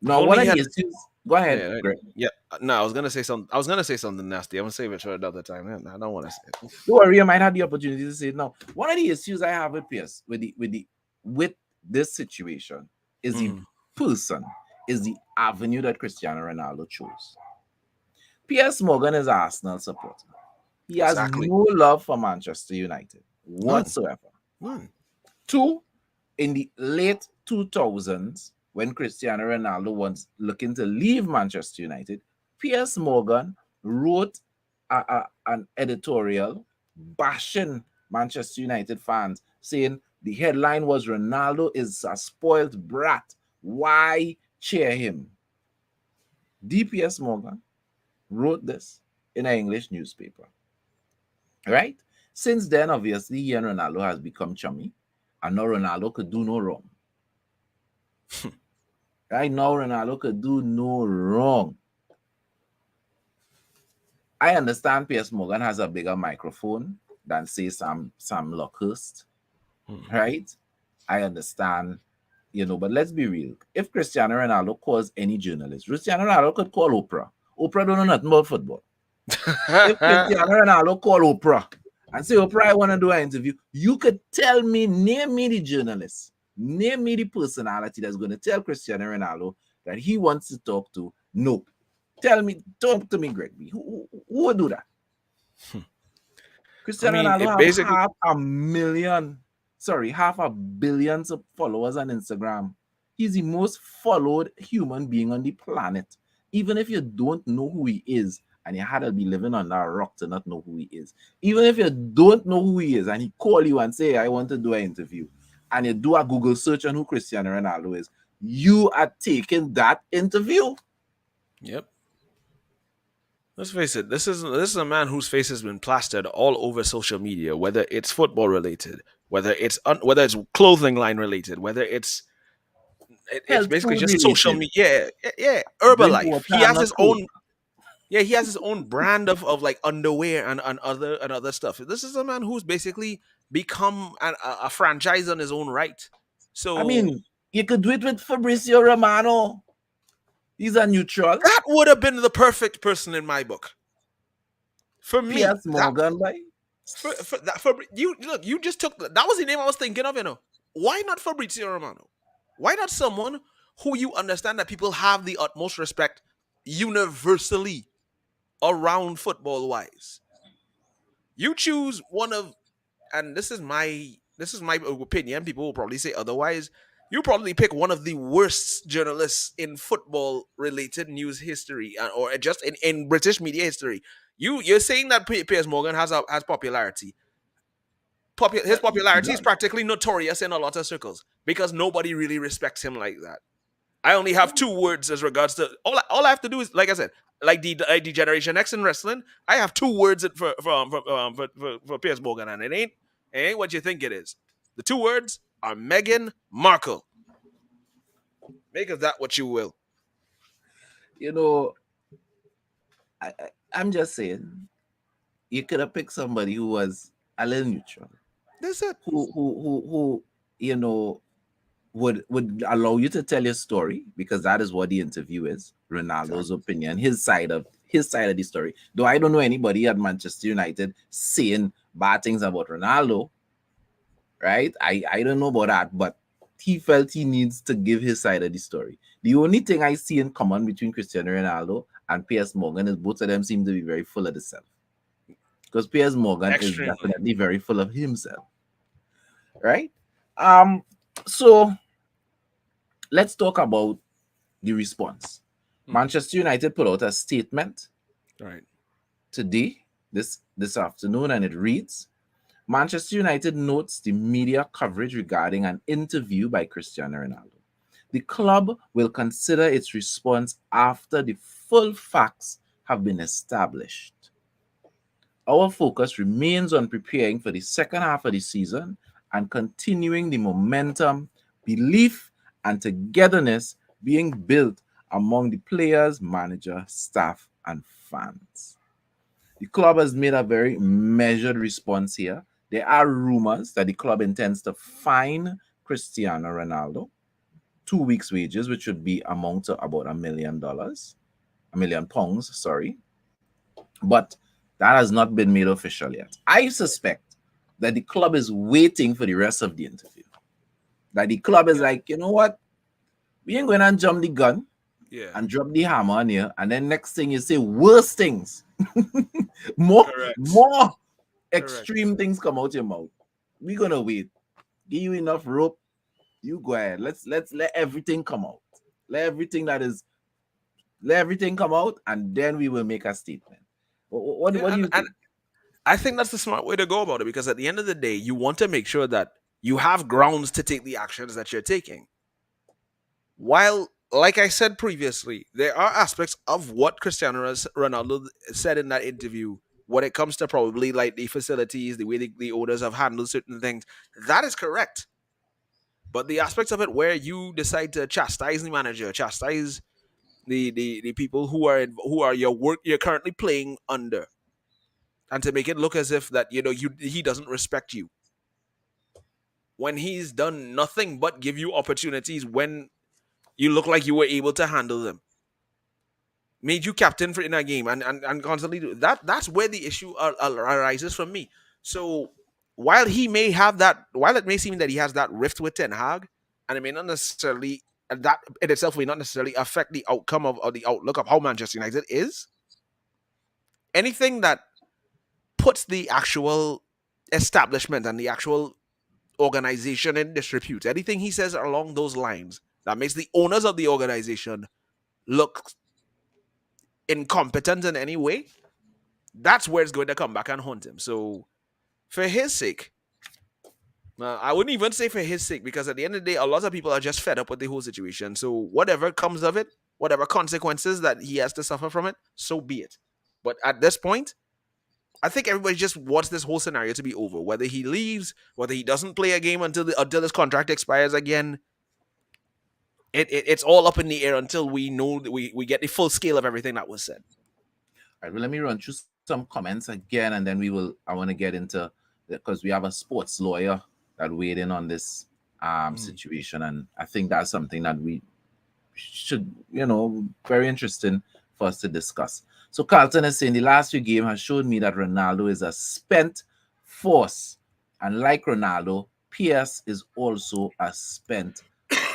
now one only he of had. the issues, go ahead, Yeah, Greg. yeah. No, I was gonna say something. I was gonna say something nasty. I'm gonna save it for another time. I don't want to say it. Don't worry, I might have the opportunity to say it now. One of the issues I have with Pierce with this situation is the Mhm. person, is the avenue that Cristiano Ronaldo chose. Pierce Morgan is an Arsenal supporter. He has Exactly. no love for Manchester United None. whatsoever. None. Two, in the late 2000s, when Cristiano Ronaldo was looking to leave Manchester United, Piers Morgan wrote an editorial bashing Manchester United fans, saying the headline was Ronaldo is a spoiled brat. Why cheer him? DPS Morgan wrote this in an English newspaper. Right? Since then, obviously, he and Ronaldo has become chummy, and now Ronaldo could do no wrong. Right now, Ronaldo could do no wrong. I understand Piers Morgan has a bigger microphone than, say, Sam Lockhurst, right? I understand, but let's be real. If Cristiano Ronaldo calls any journalist, Cristiano Ronaldo could call Oprah. Oprah don't know nothing about football. If Cristiano Ronaldo call Oprah and say, Oprah, I want to do an interview, you could tell me, name me the journalist, name me the personality that's going to tell Cristiano Ronaldo that he wants to talk to. No. Talk to me, Greg. Who would do that? I Cristiano mean, Ronaldo it have basically. half a billion of followers on Instagram. He's the most followed human being on the planet. Even if you don't know who he is, and you had to be living on that rock to not know who he is. Even if you don't know who he is, and he call you and say, I want to do an interview, and you do a Google search on who Cristiano Ronaldo is, you are taking that interview. Yep. Let's face it. This is a man whose face has been plastered all over social media, whether it's football related, whether it's clothing line related, whether it's Health basically food just social related. media. Yeah. Drink Herbalife. water He and has not his coke. own. Yeah, he has his own brand of like underwear and other stuff. This is a man who's basically become a franchise on his own right. I So mean, you could do it with Fabrizio Romano. He's a neutral. that would have been the perfect person in my book. For me, Piers Morgan, by for you look, you just took that was the name I was thinking of. Why not Fabrizio Romano? Why not someone who you understand that people have the utmost respect universally around football wise? You choose one of, and this is my opinion. People will probably say otherwise. You probably pick one of the worst journalists in football related news history, or just in British media history. You're saying that Piers Morgan has popularity. His he popularity is does. practically notorious in a lot of circles because nobody really respects him like that. I only have two words as regards to all I have to do is, like I said, like the Generation X in wrestling. I have two words for Piers Morgan, and it ain't what you think it is. The two words are Meghan Markle. Make of that what you will. You know, I'm just saying, you could have picked somebody who was a little neutral, That's it. who you know would allow you to tell your story, because that is what the interview is. Ronaldo's Exactly. opinion, his side of the story. Though I don't know anybody at Manchester United saying bad things about Ronaldo, right? I don't know about that, but he felt he needs to give his side of the story. The only thing I see in common between Cristiano Ronaldo and Piers Morgan is both of them seem to be very full of themselves. Because Piers Morgan is Extremely. definitely very full of himself, right? Um, so let's talk about the response. Mhm. Manchester United put out a statement Right. today, this afternoon, and it reads: Manchester United notes the media coverage regarding an interview by Cristiano Ronaldo. The club will consider its response after the full facts have been established. Our focus remains on preparing for the second half of the season and continuing the momentum, belief, and togetherness being built among the players, manager, staff, and fans. The club has made a very measured response here. There are rumors that the club intends to fine Cristiano Ronaldo 2 weeks' wages, which would be amount to about $1 million, £1 million, sorry. But that has not been made official yet. I suspect that the club is waiting for the rest of the interview. That the club is Yeah. like, you know what? We ain't going to jump the gun Yeah. and drop the hammer on you. And then next thing you say worse things. more, Correct. more Correct. extreme things come out your mouth. We're gonna wait. Give you enough rope. You go ahead. Let's let everything come out. Let everything that is let everything come out, and then we will make a statement. What Yeah, do you and think? I think that's the smart way to go about it because at the end of the day, you want to make sure that you have grounds to take the actions that you're taking. While, like I said previously, there are aspects of what Ronaldo said in that interview when it comes to probably like the facilities, the way the owners have handled certain things. That is correct. But the aspects of it where you decide to chastise the manager, chastise the people who are your work you're currently playing under, and to make it look as if that he doesn't respect you when he's done nothing but give you opportunities when you look like you were able to handle them, made you captain for in a game, and constantly do that. That's where the issue arises from me. So while it may seem that he has that rift with Ten Hag, and it may not necessarily, and that in itself may not necessarily affect the outcome of or the outlook of how Manchester United is. Anything that puts the actual establishment and the actual organization in disrepute, anything he says along those lines that makes the owners of the organization look incompetent in any way, that's where it's going to come back and haunt him. So, for his sake, I wouldn't even say for his sake because at the end of the day, a lot of people are just fed up with the whole situation. So, whatever comes of it, whatever consequences that he has to suffer from it, so be it. But at this point, I think everybody just wants this whole scenario to be over. Whether he leaves, whether he doesn't play a game until his contract expires again, it's all up in the air until we know that we get the full scale of everything that was said. All right, well, let me run through some comments again, and then I want to get into, because we have a sports lawyer that weighed in on this Mm. situation, and I think that's something that we should, very interesting for us to discuss. So Carlton is saying the last few games has showed me that Ronaldo is a spent force, and like Ronaldo, PS is also a spent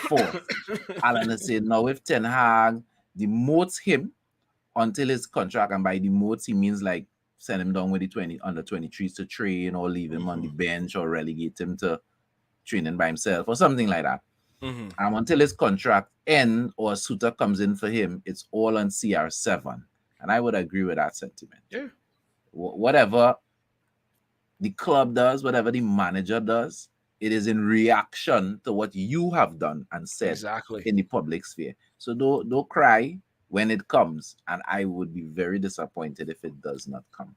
force. Alan is saying now if Ten Hag demotes him until his contract, and by demotes he means like send him down with the 20 under 23s to train, or leave him on the Mhm. bench, or relegate him to training by himself or something like that. Mhm. Until his contract end or a suitor comes in for him, it's all on CR7. And I would agree with that sentiment. Yeah, Whatever the club does, whatever the manager does, it is in reaction to what you have done and said exactly. in the public sphere. So don't cry when it comes. And I would be very disappointed if it does not come.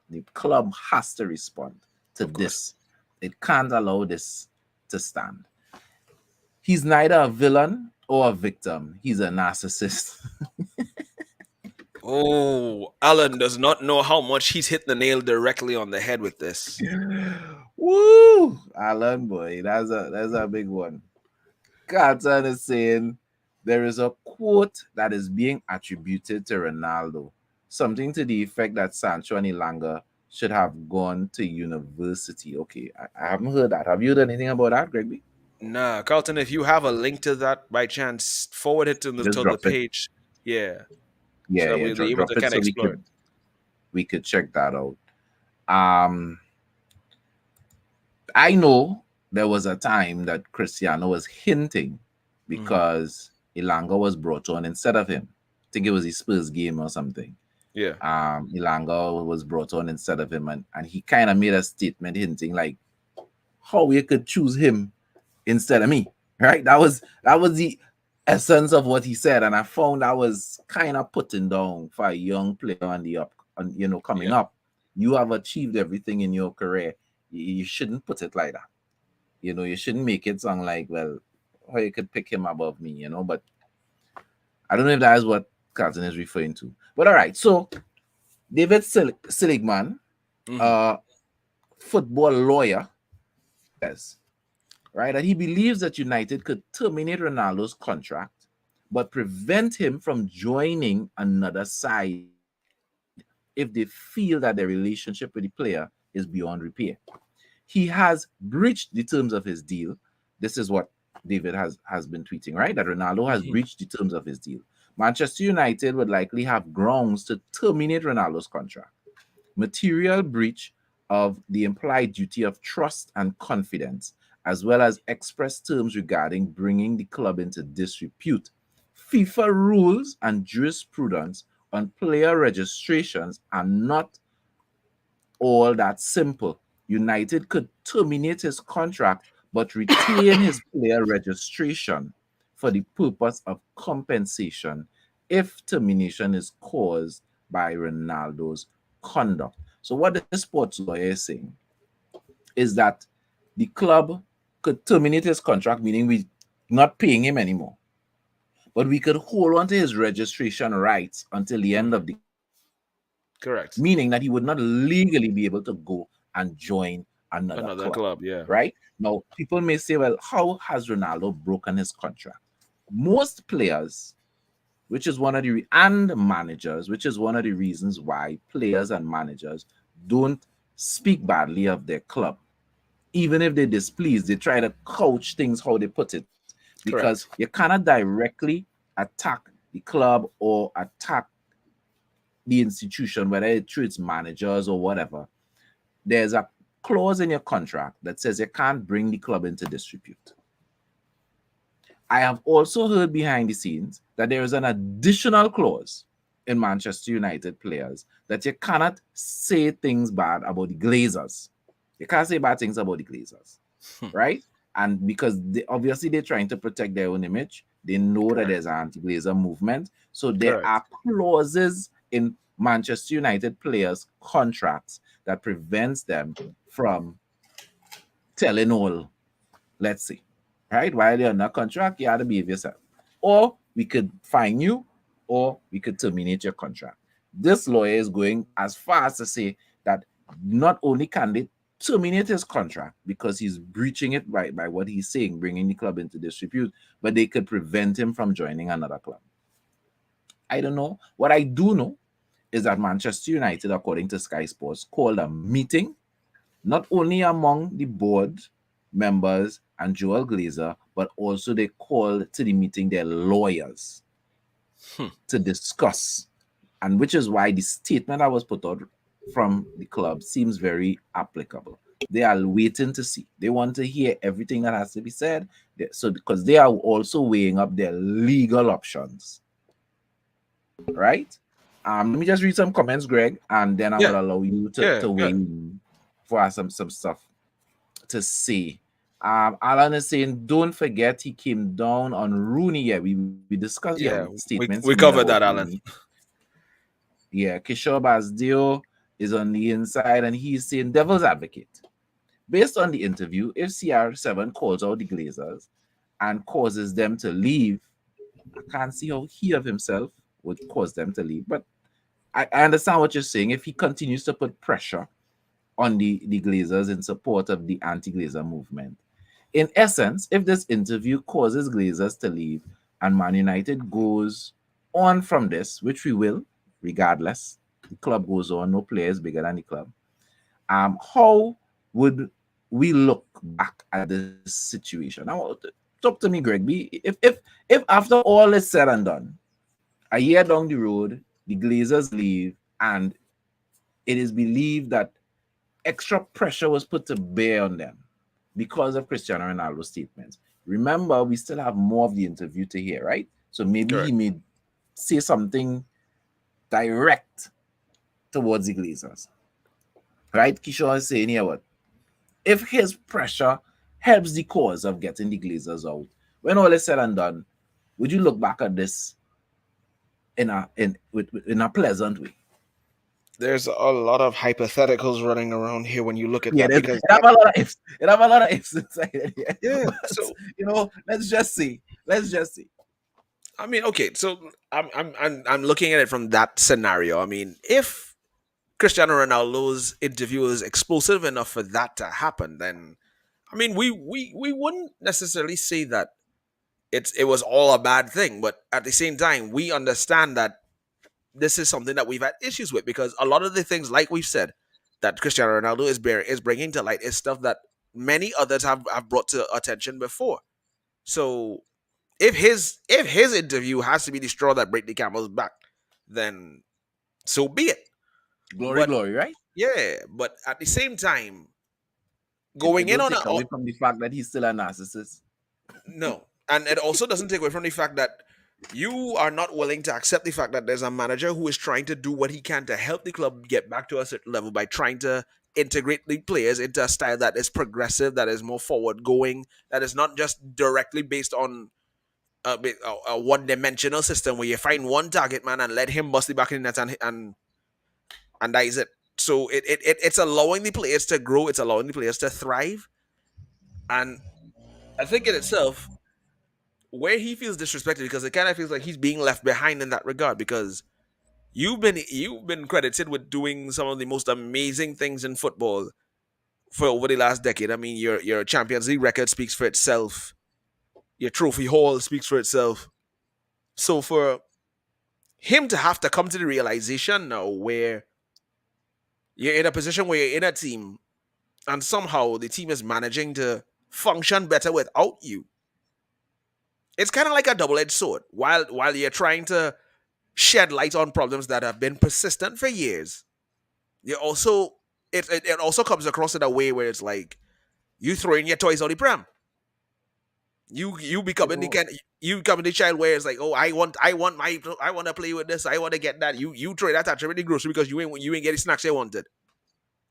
The club has to respond to Of course. this. It can't allow this to stand. He's neither a villain or a victim. He's a narcissist. Oh, Alan does not know how much he's hit the nail directly on the head with this. Woo! Alan boy, that's a big one. Carlton is saying there is a quote that is being attributed to Ronaldo, something to the effect that Sancho and Ilanga should have gone to university. Okay, I haven't heard that. Have you heard anything about that, Gregory? Nah, Carlton, if you have a link to that by chance, forward it to the Just to the drop it. page. Yeah, so Yeah, that yeah, we'll be able to drop it kind of so we explore it. could check that out. Um, I know there was a time that Cristiano was hinting Hmm. because Ilanga was brought on instead of him. I think it was his first game or something. Yeah, Ilanga was brought on instead of him, and he kind of made a statement hinting like how you could choose him instead of me, right? That was the essence of what he said, and I found that was kind of putting down for a young player on the up, coming yeah, up. You have achieved everything in your career. You shouldn't put it like that. You shouldn't make it sound like, well, how you could pick him above me, But I don't know if that is what Carlton is referring to. But all right, so David Seligman, hmm, uh, football lawyer, says, right, that he believes that United could terminate Ronaldo's contract, but prevent him from joining another side if they feel that their relationship with the player is beyond repair. He has breached the terms of his deal. This is what David has been tweeting, right? That Ronaldo has hmm. breached the terms of his deal. Manchester United would likely have grounds to terminate Ronaldo's contract. Material breach of the implied duty of trust and confidence, as well as express terms regarding bringing the club into disrepute. FIFA rules and jurisprudence on player registrations are not all that simple. United could terminate his contract but retain his player registration for the purpose of compensation if termination is caused by Ronaldo's conduct. So, what the sports lawyer is saying is that the club could terminate his contract, meaning we not paying him anymore, but we could hold on to his registration rights until the end Hmm. of the contract, Correct. meaning that he would not legally be able to go and join another Another club, club, yeah. right? Now, people may say, well, how has Ronaldo broken his contract? Most players, which is one of the, and managers, which is one of the reasons why players and managers don't speak badly of their club. Even if they're displeased, they try to couch things how they put it because Correct. you cannot directly attack the club or attack the institution, whether it's through its managers or whatever. There's a clause in your contract that says you can't bring the club into disrepute. I have also heard behind the scenes that there is an additional clause in Manchester United players that you cannot say things bad about the Glazers. You can't say bad things about the Glazers, Hmm. right? And because obviously they're trying to protect their own image, they know that Correct. there's an anti-Glazer movement. So there Correct. are clauses in Manchester United players' contracts that prevents them from telling all, let's say, right? While you're under contract, you have to behave yourself. Or we could fine you, or we could terminate your contract. This lawyer is going as far as to say that not only can they terminate his contract because he's breaching it by what he's saying, bringing the club into disrepute, but they could prevent him from joining another club. I don't know. What I do know is that Manchester United, according to Sky Sports, called a meeting not only among the board members and Joel Glazer, but also they called to the meeting their lawyers Hmm. to discuss. And which is why the statement that was put out from the club seems very applicable. They are waiting to see. They want to hear everything that has to be said. So because they are also weighing up their legal options, right? Let me just read some comments, Greg, and then I Yeah. will allow you Yeah. to weigh Good. in for some stuff to say. Alan is saying, don't forget he came down on Rooney. Yeah, we discussed the Yeah. We statements he we made covered about that, Alan. Rooney. Yeah, Kishore Basdio is on the inside and he's saying, devil's advocate. Based on the interview, if CR7 calls out the Glazers and causes them to leave, I can't see how he of himself would cause them to leave. But I understand what you're saying. If he continues to put pressure on the Glazers in support of the anti-Glazer movement, in essence, if this interview causes Glazers to leave and Man United goes on from this, which we will, regardless, the club goes on, no player is bigger than the club. How would we look back at this situation? Now, talk to me, Greg. If after all is said and done, a year down the road, the Glazers leave, and it is believed that extra pressure was put to bear on them because of Cristiano Ronaldo's statements. Remember, we still have more of the interview to hear, right? So maybe he Correct. may say something direct towards the Glazers, right? Kishore is saying here what? If his pressure helps the cause of getting the Glazers out, when all is said and done, would you look back at this in a pleasant way? There's a lot of hypotheticals running around here when you look at Yeah, that it because have a lot of ifs. It have a lot of ifs inside it. Yeah. yeah. But So let's just see. Let's just see. I mean, okay. So I'm looking at it from that scenario. I mean, if Cristiano Ronaldo's interview is explosive enough for that to happen, then I mean, we wouldn't necessarily say that it was all a bad thing, but at the same time, we understand that this is something that we've had issues with because a lot of the things, like we've said, that Cristiano Ronaldo is bringing to light is stuff that many others have brought to attention before. So if his interview has to be the straw that break the camel's back, then so be it. Glory, But glory, right? yeah, but at the same time, It going in don't on a take away from the fact that he's still a narcissist. no, and it also doesn't take away from the fact that you are not willing to accept the fact that there's a manager who is trying to do what he can to help the club get back to a certain level by trying to integrate the players into a style that is progressive, that is more forward going, that is not just directly based on a one-dimensional system where you find one target man and let him bust the back in the net and that is it. So it's allowing the players to grow, it's allowing the players to thrive, and I think in itself where he feels disrespected because it kind of feels like he's being left behind in that regard because you've been credited with doing some of the most amazing things in football for over the last decade. I mean, your Champions League record speaks for itself. Your trophy haul speaks for itself. So for him to have to come to the realization now where you're in a position where you're in a team and somehow the team is managing to function better without you, it's kind of like a double-edged sword. While you're trying to shed light on problems that have been persistent for years, you also it also comes across in a way where it's like you throwing your toys on the pram. You You becoming the know, kind you becoming the child where it's like, oh, I want to play with this, I want to get that. You throw that at the grocery because you ain't getting snacks you wanted.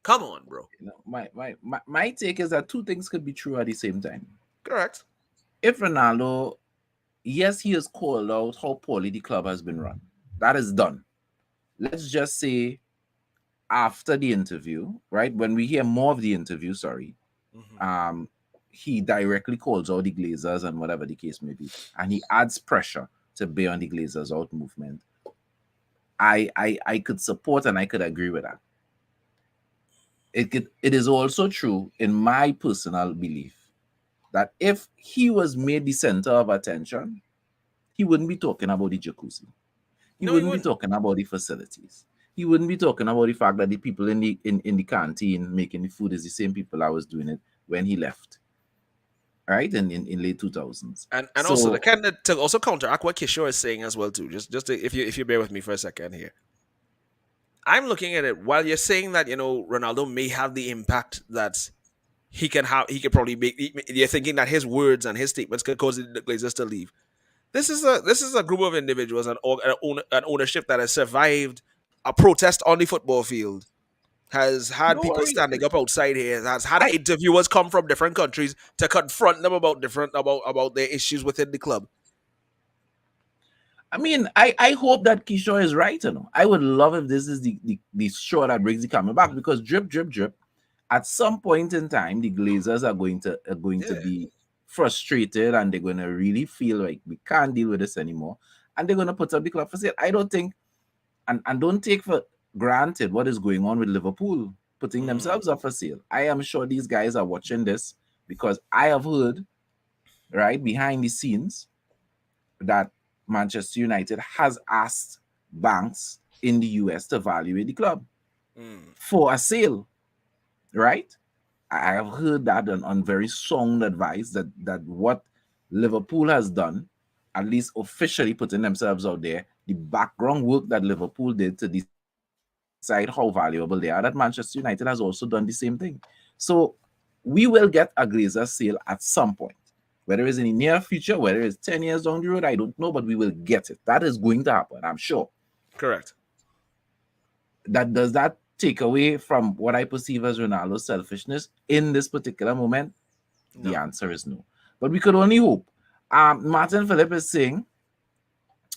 Come on, bro. my take is that two things could be true at the same time. Correct. If Ronaldo, yes, he has called out how poorly the club has been run. That is done. Let's just say after the interview, right? When we hear more of the interview, sorry, Mm-hmm. um, he directly calls out the Glazers and whatever the case may be, and he adds pressure to bear on the Glazers out movement. I could support and I could agree with that. It is also true in my personal belief that if he was made the center of attention, he wouldn't be talking about the jacuzzi. He No, he wouldn't be wouldn't. talking about the facilities. He wouldn't be talking about the fact that the people in the canteen making the food is the same people that was doing it when he left, right? In late 2000s. And also the So kind of to also counteract what Kishore is saying as well too. If you bear with me for a second here, I'm looking at it while you're saying that Ronaldo may have the impact that he can have. He could probably make. You're thinking that his words and his statements could cause the Glazers to leave. This is a group of individuals and ownership that has survived a protest on the football field, has had no people worry. standing up outside here, has had I interviewers come from different countries to confront them about their issues within the club. I mean, I hope that Kishore is right. I would love if this is the show that brings the camera back because drip, drip, drip. At some point in time, the Glazers are going to Yeah. be frustrated and they're going to really feel like we can't deal with this anymore, and they're going to put up the club for sale. I don't think and don't take for granted what is going on with Liverpool putting themselves up for sale. I am sure these guys are watching this because I have heard right behind the scenes that Manchester United has asked banks in the US to evaluate the club for a sale, right? I have heard that on very sound advice that what Liverpool has done, at least officially putting themselves out there, the background work that Liverpool did to decide how valuable they are, that Manchester United has also done the same thing. So we will get a Glazer sale at some point. Whether it's in the near future, whether it's 10 years down the road, I don't know, but we will get it. That is going to happen, I'm sure. Correct. Does that take away from what I perceive as Ronaldo's selfishness in this particular moment? The No. answer is no. But we could only hope. Martin Phillip is saying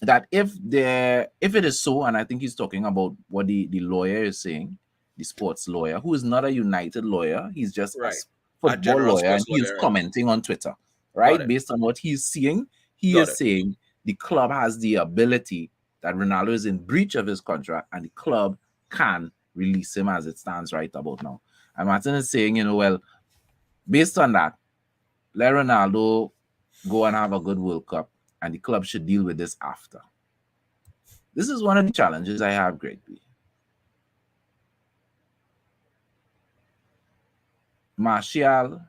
that if it is so, and I think he's talking about what the lawyer is saying, the sports lawyer, who is not a United lawyer, he's just a Right. A football general lawyer, and sports he is lawyer. Right. commenting on Twitter, Got right? it. Based on what he's seeing, he Got is it. saying the club has the ability that Ronaldo is in breach of his contract, and the club can release him as it stands right about now. And Martin is saying, well, based on that, let Ronaldo go and have a good World Cup, and the club should deal with this after. This is one of the challenges I have, Great B. Martial,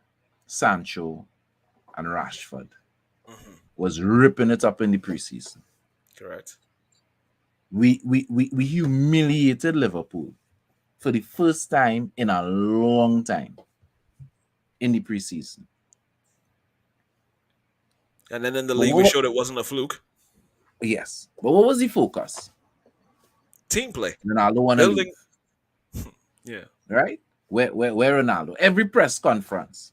Sancho, and Rashford was ripping it up in the preseason. Correct. We humiliated Liverpool for the first time in a long time in the preseason. And then in the league, we showed it wasn't a fluke. Yes. But what was the focus? Team play. Ronaldo won a league. Yeah. Right? Where Ronaldo? Every press conference,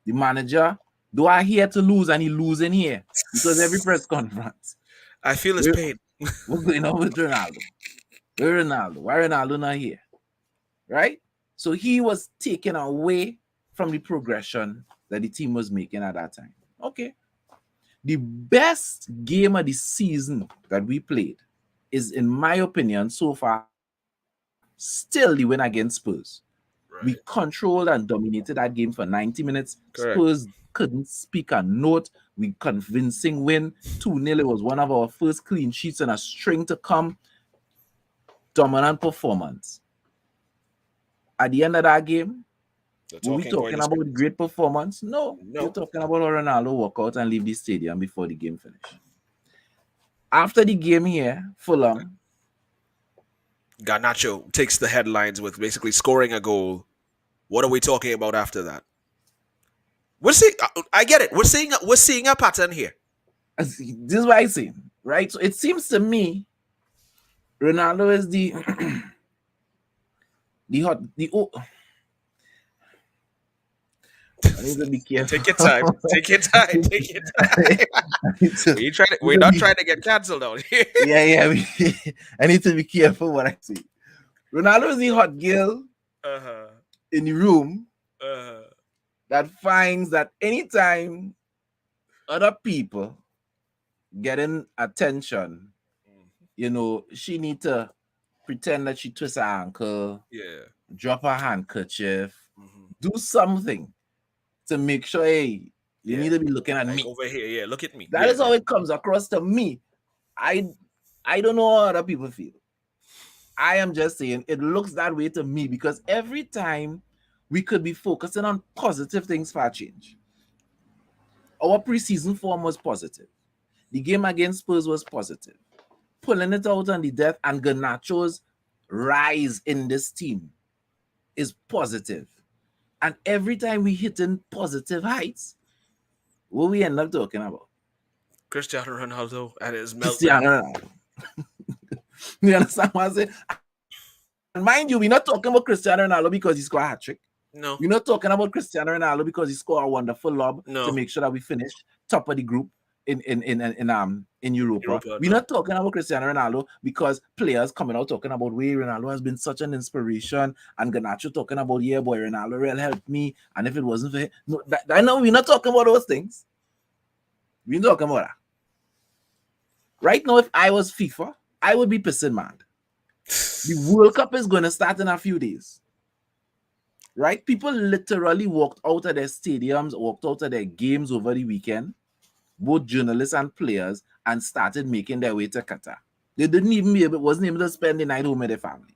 the manager, do I here to lose, and he losing here? Because every press conference. I feel his pain. What's going on with Ronaldo? Where Ronaldo? Why Ronaldo not here? Right? So he was taken away from the progression that the team was making at that time. Okay. The best game of the season that we played is, in my opinion, so far, still the win against Spurs. Right. We controlled and dominated that game for 90 minutes. Correct. Spurs couldn't speak a note. We convincing win. 2-0. It was one of our first clean sheets and a string to come. Dominant performance. At the end of that game, were we talking about great performance? No. We're talking about Ronaldo walk out and leave the stadium before the game finished. After the game here, Fulham, Garnacho takes the headlines with basically scoring a goal. What are we talking about after that? We're seeing. I get it. We're seeing a pattern here. This is what I see, right? So it seems to me, Ronaldo is the I need to be careful. Take your time. Take your time. Take your time. We're not trying to get cancelled out here. Yeah. I need to be careful what I say. Ronaldo is the hot girl in the room that finds that anytime other people getting attention, she need to pretend that she twists her ankle, drop her handkerchief, do something to make sure, hey, you need to be looking at me. Over here, look at me. That is how it comes across to me. I don't know how other people feel. I am just saying it looks that way to me because every time we could be focusing on positive things for a change. Our preseason form was positive. The game against Spurs was positive. Pulling it out on the death and Garnacho's rise in this team is positive. And every time we hit in positive heights, what we end up talking about? Cristiano Ronaldo and his meltdown. Cristiano Ronaldo. You understand what I'm saying? And mind you, we're not talking about Cristiano Ronaldo because he scored a hat-trick. No. We're not talking about Cristiano Ronaldo because he scored a wonderful lob to make sure that we finish top of the group in Europa. We're not talking about Cristiano Ronaldo because players coming out talking about way Ronaldo has been such an inspiration, and Garnacho talking about boy, Ronaldo really helped me, and if it wasn't for him, no, I know we're not talking about those things. We're talking about that. Right now, if I was FIFA, I would be pissing mad The World Cup is going to start in a few days, right? People literally walked out of their stadiums, walked out of their games over the weekend, both journalists and players, and started making their way to Qatar. They didn't even wasn't able to spend the night home with their family.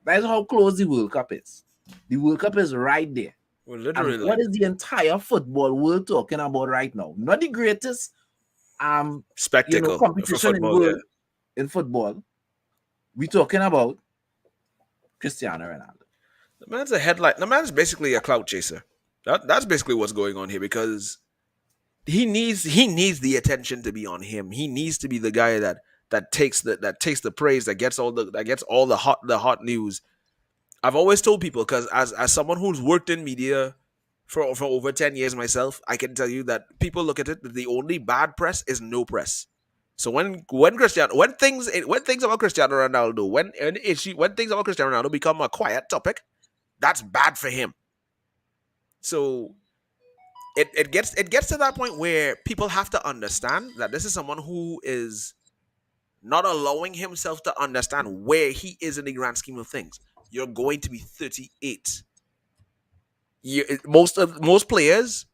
That's how close the World Cup is. The World Cup is right there. Well, And literally. what is the entire football world talking about right now? Not the greatest Spectacle for competition in football, yeah. world in football. We talking about Cristiano Ronaldo. The man's a headline. The man's basically a clout chaser. That's basically what's going on here because he needs the attention to be on him. He needs to be the guy that takes the praise, that gets all the hot news. I've always told people because as someone who's worked in media for over 10 years myself, I can tell you that people look at it that the only bad press is no press. So when things about Cristiano Ronaldo when things about Cristiano Ronaldo become a quiet topic, that's bad for him. So it gets to that point where people have to understand that this is someone who is not allowing himself to understand where he is in the grand scheme of things. You're going to be 38. Most players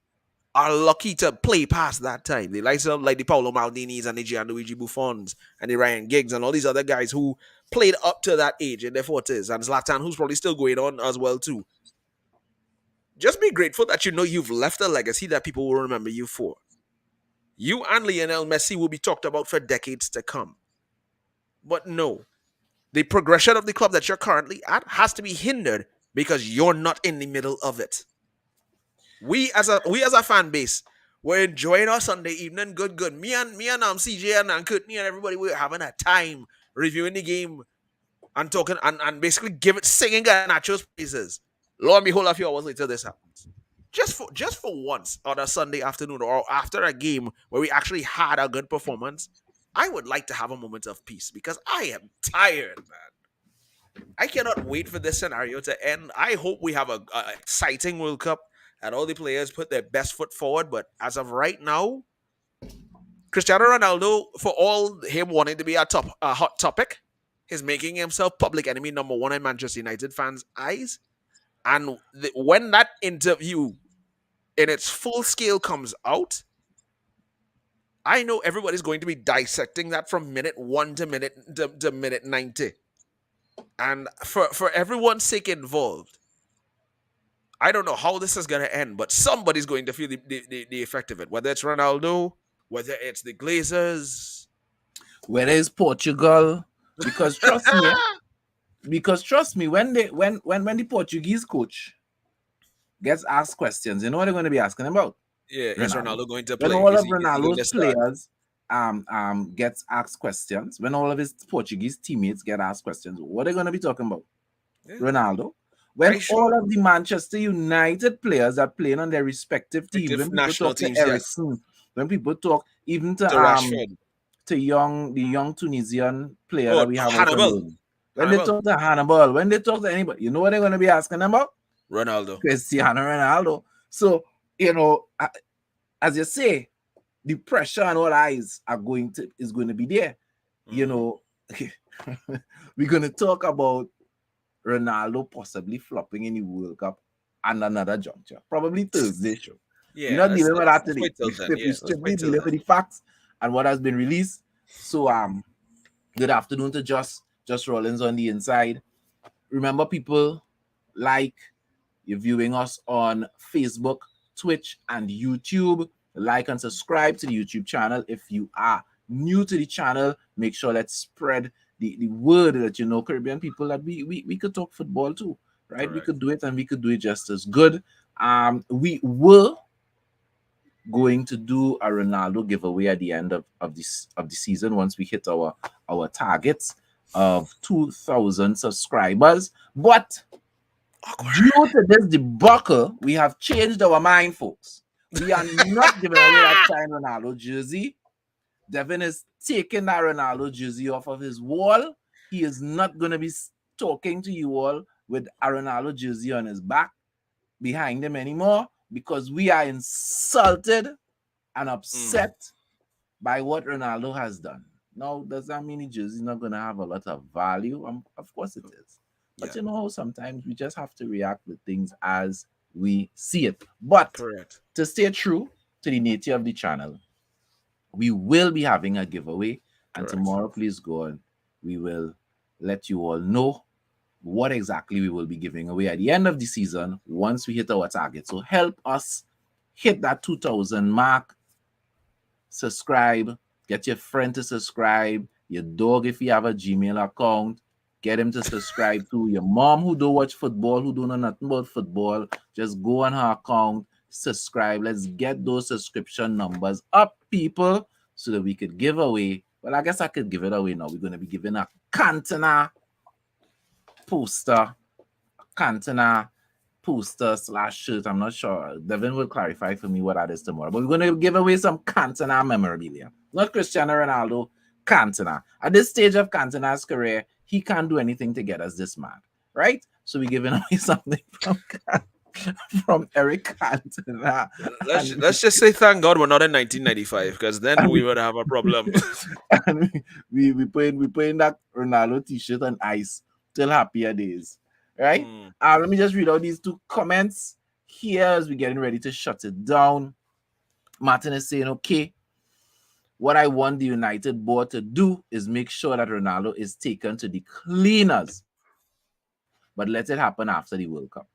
are lucky to play past that time. They like the Paolo Maldinis and the Gianluigi Buffons and the Ryan Giggs and all these other guys who played up to that age in their 40s, and Zlatan, who's probably still going on as well too. Just be grateful that you know you've left a legacy that people will remember you for. You and Lionel Messi will be talked about for decades to come. But no, the progression of the club that you're currently at has to be hindered because you're not in the middle of it. We as a fan base, we're enjoying our Sunday evening. Good. Me and CJ and Courtney and everybody, we're having a time reviewing the game and talking and basically singing Garnacho's praises. Lo and behold, a few hours later, this happens. Just for once on a Sunday afternoon or after a game where we actually had a good performance, I would like to have a moment of peace because I am tired, man. I cannot wait for this scenario to end. I hope we have a exciting World Cup and all the players put their best foot forward. But as of right now, Cristiano Ronaldo, for all him wanting to be a hot topic, is making himself public enemy number one in Manchester United fans' eyes. And when that interview in its full scale comes out, I know everybody's going to be dissecting that from minute 1 to minute 90. And for everyone's sake involved, I don't know how this is going to end, but somebody's going to feel the effect of it. Whether it's Ronaldo, whether it's the Glazers, Whether it's Portugal, because trust me, when the Portuguese coach gets asked questions, you know what they're going to be asking about? yeah, is Ronaldo going to When play? all Is of he going to Ronaldo's start? players gets asked questions, when all of his Portuguese teammates get asked questions, what are they going to be talking about? Yeah. Ronaldo. When I sure. all of the Manchester United players are playing on their respective teams, when people National talk to teams, yes. Ericsson, when people talk even To Rashford. to the young Tunisian player Oh, that we have out on Hannibal. loan. When they talk to Hannibal, when they talk to anybody, you know what they're going to be asking about? Ronaldo. Cristiano Ronaldo. So, as you say, the pressure and all eyes is going to be there. We're going to talk about Ronaldo possibly flopping in the World Cup and another juncture, probably Thursday show. Yeah, We're not dealing with that today. wait till then. Yeah, We're let's strictly wait till dealing then. with the facts and what has been released. So good afternoon to Just Rollins on the inside. Remember, people, like, you're viewing us on Facebook, Twitch, and YouTube. Like and subscribe to the YouTube channel. If you are new to the channel, make sure let's spread the word that Caribbean people that we could talk football too, right? Correct. We could do it and we could do it just as good. We were going to do a Ronaldo giveaway at the end of the season once we hit our targets of 2,000 subscribers, but due to this debacle, we have changed our mind, folks. We are not giving away that signed Ronaldo jersey. Devin is taking that Ronaldo jersey off of his wall. He is not going to be talking to you all with a Ronaldo jersey on his back behind him anymore because we are insulted and upset by what Ronaldo has done. Now, does that mean the jersey is not going to have a lot of value? Of course it is. But Yeah, you know, sometimes we just have to react to things as we see it. But correct. to stay true to the nature of the channel, we will be having a giveaway. And Correct. tomorrow, please go on. We will let you all know what exactly we will be giving away at the end of the season once we hit our target. So help us hit that 2000 mark. Subscribe, get your friend to subscribe, your dog if you have a Gmail account, get him to subscribe to your mom who don't watch football, who don't know nothing about football. Just go on her account, subscribe. Let's get those subscription numbers up, people, so that we could give away. Well, I guess I could give it away now. We're going to be giving a Cantona poster, Cantona poster slash shirt. I'm not sure. Devin will clarify for me what that is tomorrow. But we're going to give away some Cantona memorabilia. Not Cristiano Ronaldo, Cantona. At this stage of Cantona's career, he can't do anything to get us this mad, right? So we're giving away something from Eric Cantona. And Let's just say thank God we're not in 1995 because then we we, would have a problem. and we putting that Ronaldo t-shirt on ice till happier days. Right? Mm. Let me just read out these two comments here as we're getting ready to shut it down. Martin is saying, okay, what I want the United board to do is make sure that Ronaldo is taken to the cleaners, but let it happen after the World Cup.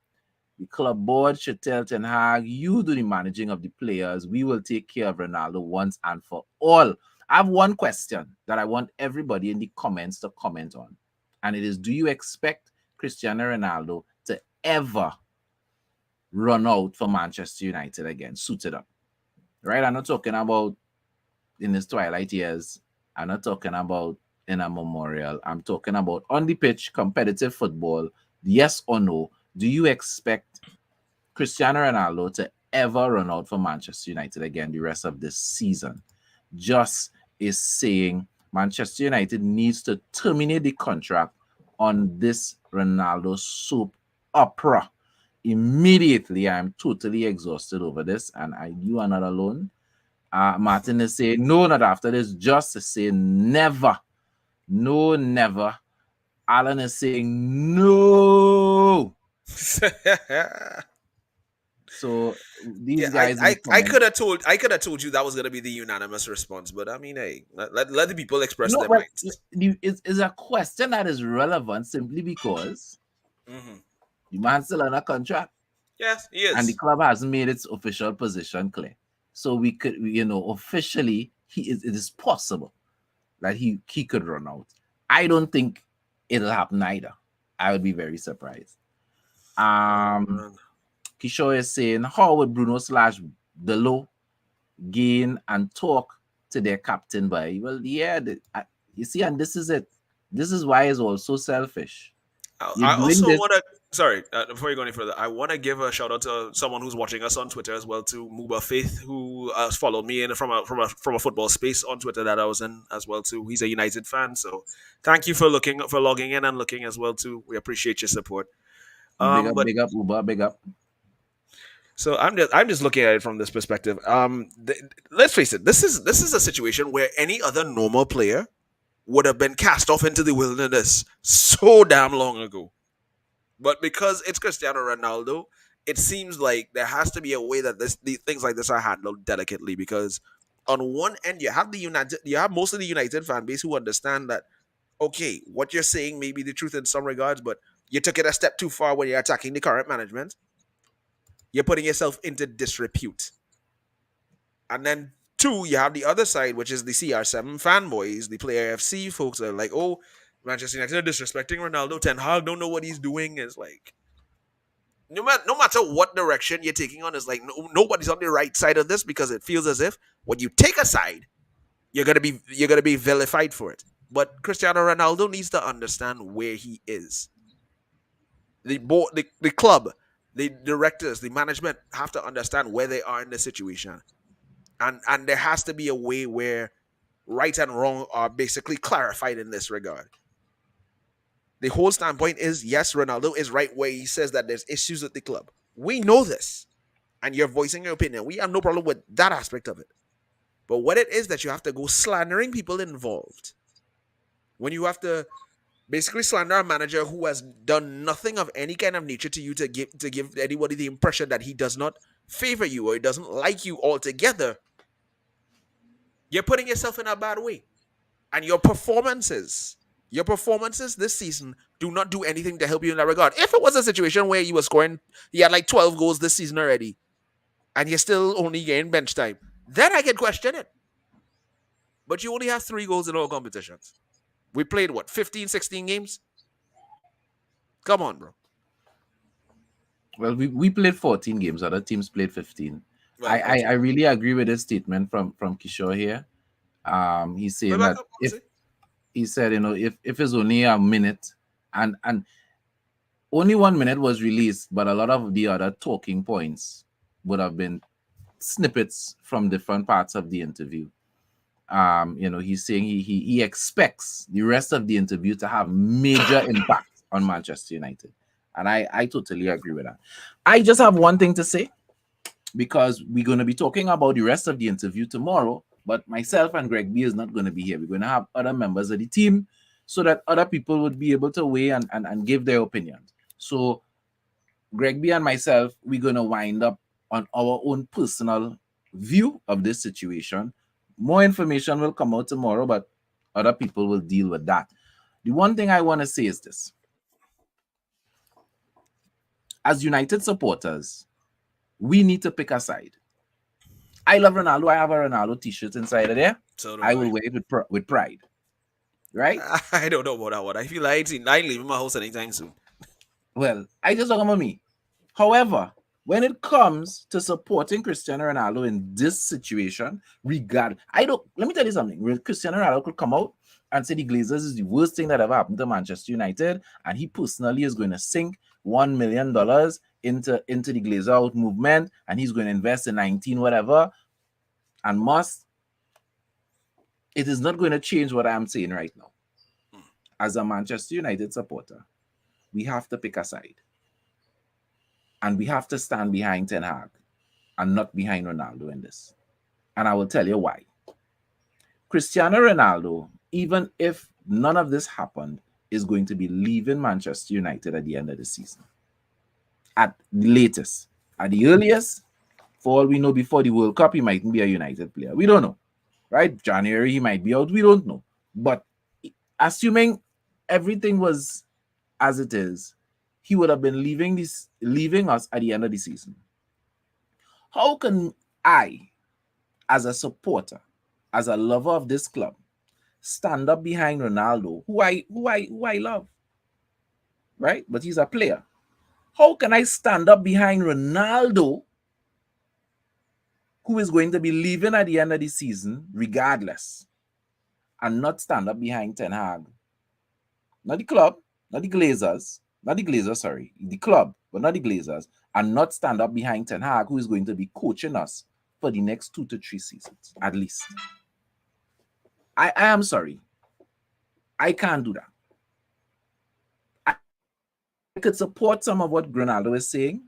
The club board should tell Ten Hag, you do the managing of the players. We will take care of Ronaldo once and for all. I have one question that I want everybody in the comments to comment on. And it is, do you expect Cristiano Ronaldo to ever run out for Manchester United again, suited up? Right? I'm not talking about in his twilight years. I'm not talking about in a memorial. I'm talking about on the pitch, competitive football. Yes or no? Do you expect Cristiano Ronaldo to ever run out for Manchester United again the rest of this season? Just is saying Manchester United needs to terminate the contract on this Ronaldo soap opera immediately. I'm totally exhausted over this, and you are not alone. Martin is saying, no, not after this. Just to say, never. No, never. Alan is saying, no. So Yeah, these guys in the I comments, could have told you that was gonna be the unanimous response, but I mean, hey, let the people express no, their well, minds. it's a question that is relevant simply because Hmm. the man's still on a contract Yes, he and the is. club hasn't made its official position clear. So we could, officially, it is possible that he could run out. I don't think it'll happen either. I would be very surprised. Oh Um, man. Kishore is saying, how would Bruno slash Delo gain and talk to their captain by? Well, yeah, you see, and this is it. This is why it's also selfish. You're I doing also this. want to. Sorry, before you go any further, I want to give a shout out to someone who's watching us on Twitter as well, to Muba Faith, who followed me in from a football space on Twitter that I was in as well too. He's a United fan, so thank you for logging in and looking as well too. We appreciate your support. But Big up, Uber, big up. so I'm just looking at it from this perspective. Let's face it, this is a situation where any other normal player would have been cast off into the wilderness so damn long ago. But because it's Cristiano Ronaldo, it seems like there has to be a way that these things like this are handled delicately. Because on one end, you have most of the United fan base who understand that okay, what you're saying may be the truth in some regards, but you took it a step too far when you're attacking the current management. You're putting yourself into disrepute. And then two, you have the other side, which is the CR7 fanboys, the Player FC folks that are like, oh, Manchester United are disrespecting Ronaldo. Ten Hag don't know what he's doing. It's like no matter what direction you're taking on, it's like nobody's on the right side of this because it feels as if when you take a side, you're gonna be vilified for it. But Cristiano Ronaldo needs to understand where he is. The board, the club, the directors, the management have to understand where they are in the situation, and there has to be a way where right and wrong are basically clarified in this regard. The whole standpoint is yes, Ronaldo is right where he says that there's issues with the club. We know this, and you're voicing your opinion. We have no problem with that aspect of it. But what it is that you have to go slandering people involved, when you have to basically slander a manager who has done nothing of any kind of nature to you to give anybody the impression that he does not favor you or he doesn't like you altogether, you're putting yourself in a bad way. And your performances this season do not do anything to help you in that regard. If it was a situation where he had like 12 goals this season already, and you're still only getting bench time, then I can question it. But you only have 3 goals in all competitions. We played, what, 15, 16 games? Come on, bro. Well, we played 14 games. Other teams played 15. Well, I okay. really agree with this statement from Kishore here. He's But saying back that up, if Ozzy. he said, if it's only a minute, and only 1 minute was released, but a lot of the other talking points would have been snippets from different parts of the interview. He's saying he expects the rest of the interview to have major impact on Manchester United. And I totally agree with that. I just have one thing to say, because we're going to be talking about the rest of the interview tomorrow, but myself and Greg B is not going to be here. We're going to have other members of the team so that other people would be able to weigh and give their opinions. So Greg B and myself, we're going to wind up on our own personal view of this situation. More information will come out tomorrow, but other people will deal with that. The one thing I want to say is this. As United supporters, we need to pick a side. I love Ronaldo. I have a Ronaldo t-shirt inside of there. So do I I. will wear it with pride. Right? I don't know about that one. I feel like I ain't leaving my house anytime soon. Well, I just talk about me. However, when it comes to supporting Cristiano Ronaldo in this situation, let me tell you something. Cristiano Ronaldo could come out and say the Glazers is the worst thing that ever happened to Manchester United, and he personally is going to sink $1 million into the Glazer out movement, and he's going to invest in 19 whatever, and it is not going to change what I'm saying right now. As a Manchester United supporter, we have to pick a side. And we have to stand behind Ten Hag and not behind Ronaldo in this. And I will tell you why. Cristiano Ronaldo, even if none of this happened, is going to be leaving Manchester United at the end of the season. At the latest. At the earliest, for all we know, before the World Cup, he mightn't be a United player. We don't know. Right? January, he might be out. We don't know. But assuming everything was as it is, he would have been leaving us at the end of the season. How can I, as a supporter, as a lover of this club, stand up behind Ronaldo, who I love, right? But he's a player. How can I stand up behind Ronaldo, who is going to be leaving at the end of the season, regardless, and not stand up behind Ten Hag? Not the club, not the Glazers, the club, but not the Glazers, and not stand up behind Ten Hag, who is going to be coaching us for the next 2 to 3 seasons, at least. I am sorry. I can't do that. I could support some of what Ronaldo is saying.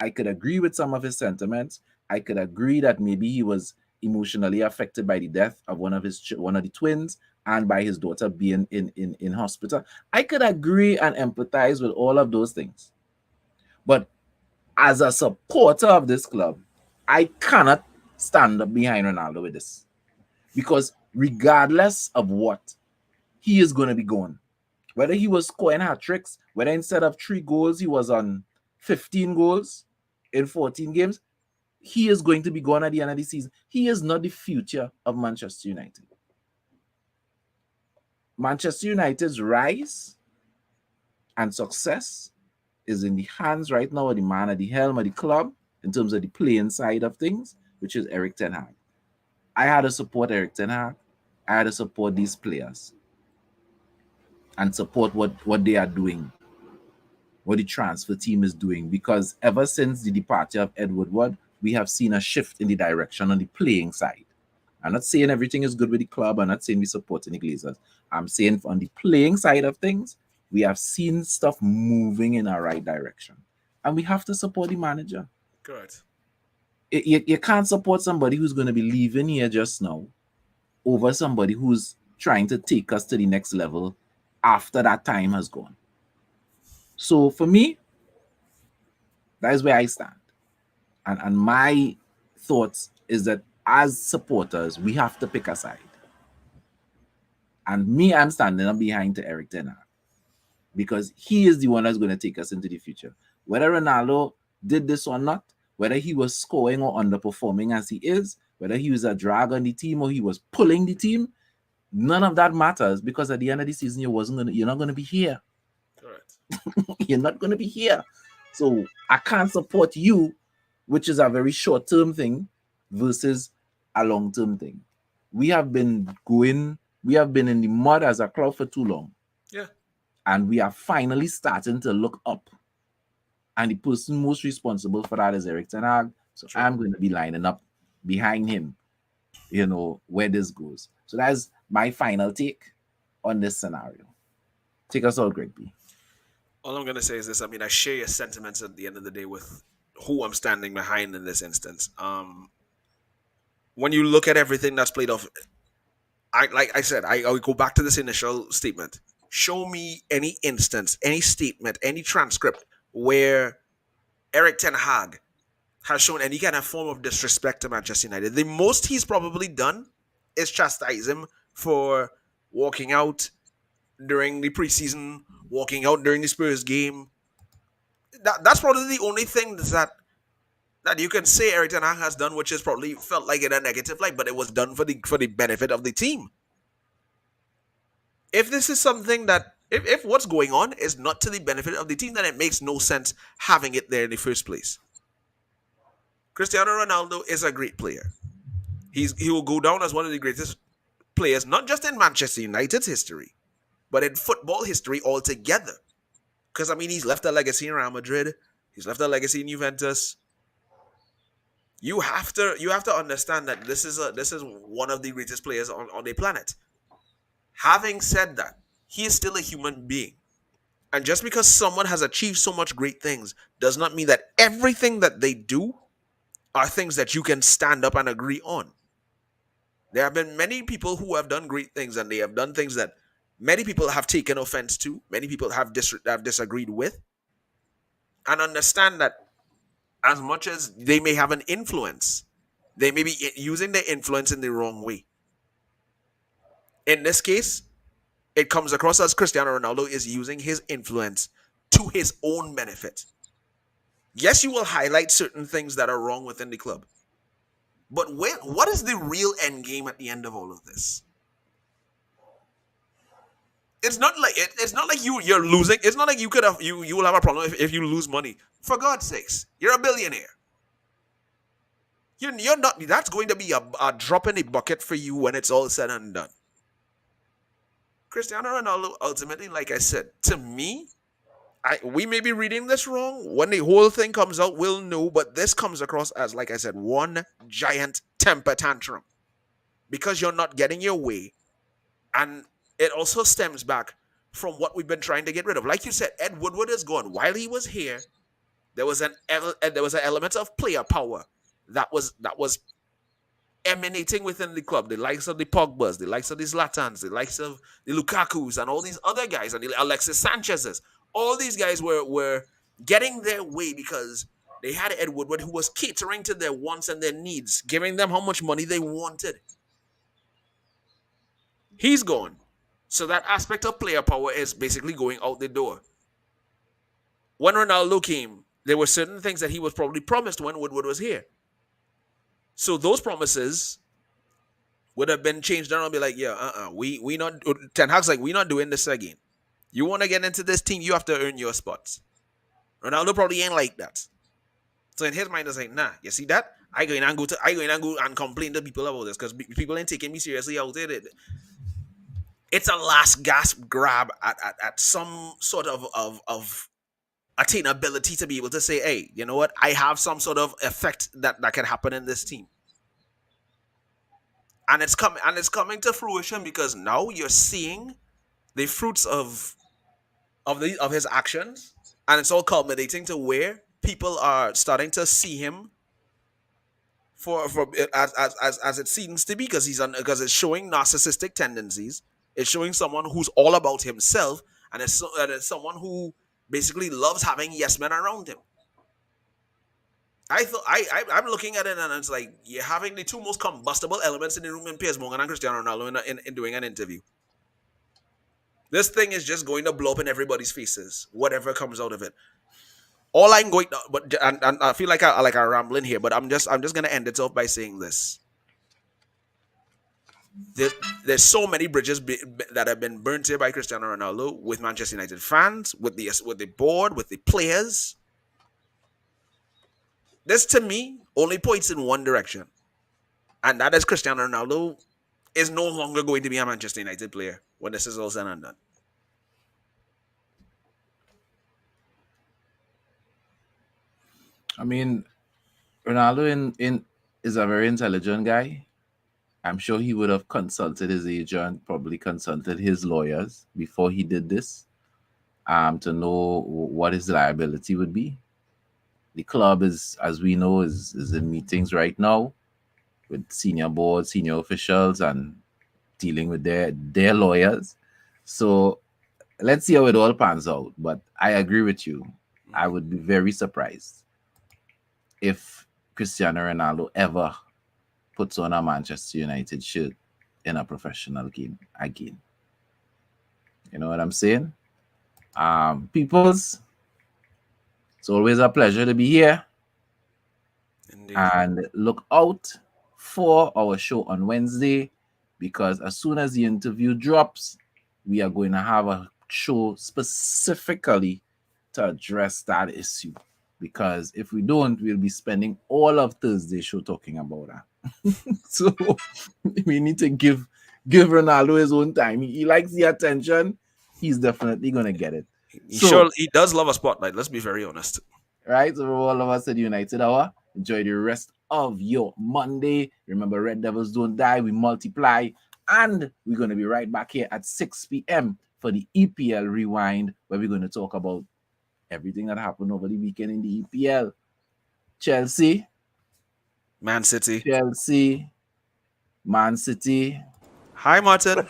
I could agree with some of his sentiments. I could agree that maybe he was emotionally affected by the death of one of the twins and by his daughter being in hospital. I could agree and empathize with all of those things. But as a supporter of this club, I cannot stand up behind Ronaldo with this. Because regardless of what, he is going to be gone. Whether he was scoring hat-tricks, whether instead of 3 goals, he was on 15 goals in 14 games, he is going to be gone at the end of the season. He is not the future of Manchester United. Manchester United's rise and success is in the hands right now of the man at the helm of the club in terms of the playing side of things, which is Erik Ten Hag. I had to support Erik Ten Hag. I had to support these players and support what they are doing, what the transfer team is doing, because ever since the departure of Ed Woodward, we have seen a shift in the direction on the playing side. I'm not saying everything is good with the club. I'm not saying we support the Glazers. I'm saying on the playing side of things, we have seen stuff moving in our right direction. And we have to support the manager. Correct. You can't support somebody who's going to be leaving here just now over somebody who's trying to take us to the next level after that time has gone. So for me, that is where I stand. And my thoughts is that as supporters, we have to pick a side. And me, I'm standing up behind to Eric Ten Hag because he is the one that's going to take us into the future. Whether Ronaldo did this or not, whether he was scoring or underperforming as he is, whether he was a drag on the team or he was pulling the team, none of that matters because at the end of the season, you're not gonna be here. Correct. You're not gonna be here. So I can't support you, which is a very short-term thing versus a long-term thing. We have been in the mud as a club for too long. Yeah. And we are finally starting to look up. And the person most responsible for that is Eric Ten Hag. So True. I'm going to be lining up behind him, where this goes. So that's my final take on this scenario. Take us all, Greg B. All I'm going to say is this. I mean, I share your sentiments at the end of the day with who I'm standing behind in this instance. When you look at everything that's played off, I will go back to this initial statement. Show me any instance, any statement, any transcript where Eric Ten Hag has shown any kind of form of disrespect to Manchester United. The most he's probably done is chastise him for walking out during the preseason, walking out during the Spurs game. That's probably the only thing that you can say Eric Ten Hag has done, which is probably felt like in a negative light, but it was done for the benefit of the team. If this is something that if what's going on is not to the benefit of the team, then it makes no sense having it there in the first place. Cristiano Ronaldo is a great player. He will go down as one of the greatest players, not just in Manchester United's history, but in football history altogether. Because I mean, he's left a legacy in Real Madrid. He's left a legacy in Juventus. You have to understand that this is one of the greatest players on the planet. Having said that, he is still a human being. And just because someone has achieved so much great things does not mean that everything that they do are things that you can stand up and agree on. There have been many people who have done great things, and they have done things that many people have taken offense to, many people have disagreed with, and understand that as much as they may have an influence, they may be using their influence in the wrong way. In this case, it comes across as Cristiano Ronaldo is using his influence to his own benefit. Yes, you will highlight certain things that are wrong within the club. But what is the real end game at the end of all of this? It's not like you're losing. It's not like you will have a problem if you lose money. For God's sakes, you're a billionaire. You're not. That's going to be a drop in the bucket for you when it's all said and done. Cristiano Ronaldo, ultimately, like I said, to me, we may be reading this wrong. When the whole thing comes out, we'll know. But this comes across as, like I said, one giant temper tantrum because you're not getting your way, and it also stems back from what we've been trying to get rid of. Like you said, Ed Woodward is gone. While he was here, there was an element of player power that was emanating within the club. The likes of the Pogbas, the likes of the Zlatans, the likes of the Lukakus, and all these other guys, and the Alexis Sanchez's. All these guys were getting their way because they had Ed Woodward who was catering to their wants and their needs, giving them how much money they wanted. He's gone. So that aspect of player power is basically going out the door. When Ronaldo came, there were certain things that he was probably promised when Woodward was here. So those promises would have been changed around and be like, yeah, we not, Ten Hag's like, we not doing this again. You want to get into this team, you have to earn your spots. Ronaldo probably ain't like that. So in his mind, it's like, nah, you see that? I go and complain to people about this because people ain't taking me seriously out there. It's a last gasp grab at some sort of attainability to be able to say, hey, you know what? I have some sort of effect that can happen in this team. And it's coming to fruition because now you're seeing the fruits of his actions, and it's all culminating to where people are starting to see him for as it seems to be, because it's showing narcissistic tendencies. It's showing someone who's all about himself, and it's someone who basically loves having yes men around him. I'm looking at it and it's like you're having the two most combustible elements in the room in Piers Morgan and Cristiano Ronaldo in doing an interview. This thing is just going to blow up in everybody's faces, whatever comes out of it. All I'm going to, and I feel like I'm rambling here, but I'm just gonna end it off by saying this. There's so many bridges that have been burnt here by Cristiano Ronaldo with Manchester United fans, with the board, with the players. This to me only points in one direction, and that is Cristiano Ronaldo is no longer going to be a Manchester United player when this is all said and done. I mean, Ronaldo in is a very intelligent guy. I'm sure he would have consulted his agent, probably consulted his lawyers before he did this, to know what his liability would be. The club is, as we know, is in meetings right now with senior board, senior officials, and dealing with their lawyers. So let's see how it all pans out. But I agree with you. I would be very surprised if Cristiano Ronaldo ever puts on a Manchester United shirt in a professional game again. You know what I'm saying? Peoples, it's always a pleasure to be here. Indeed. And look out for our show on Wednesday, because as soon as the interview drops, we are going to have a show specifically to address that issue. Because if we don't, we'll be spending all of Thursday show talking about that. So we need to give Ronaldo his own time. He likes the attention. He's definitely gonna get it. He does love a spotlight. Let's be very honest. Right? So for all of us at United Hour, enjoy the rest of your Monday. Remember, Red Devils don't die, we multiply. And we're going to be right back here at 6 p.m. for the EPL Rewind, where we're going to talk about everything that happened over the weekend in the EPL. Chelsea, Man City. Man City. Hi, Martin.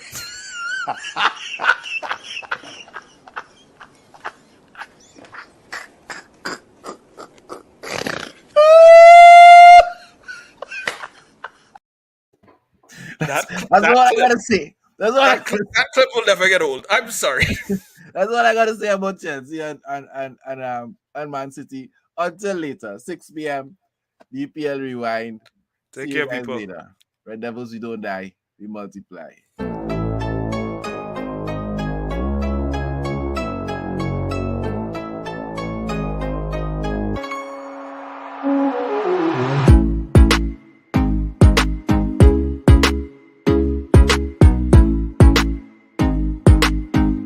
That's all I gotta say. That clip will never get old. I'm sorry. That's all I gotta say about Chelsea and Man City. Until later, 6 p.m. DPL Rewind. Take See care, you guys people. later. Red Devils, we don't die, we multiply.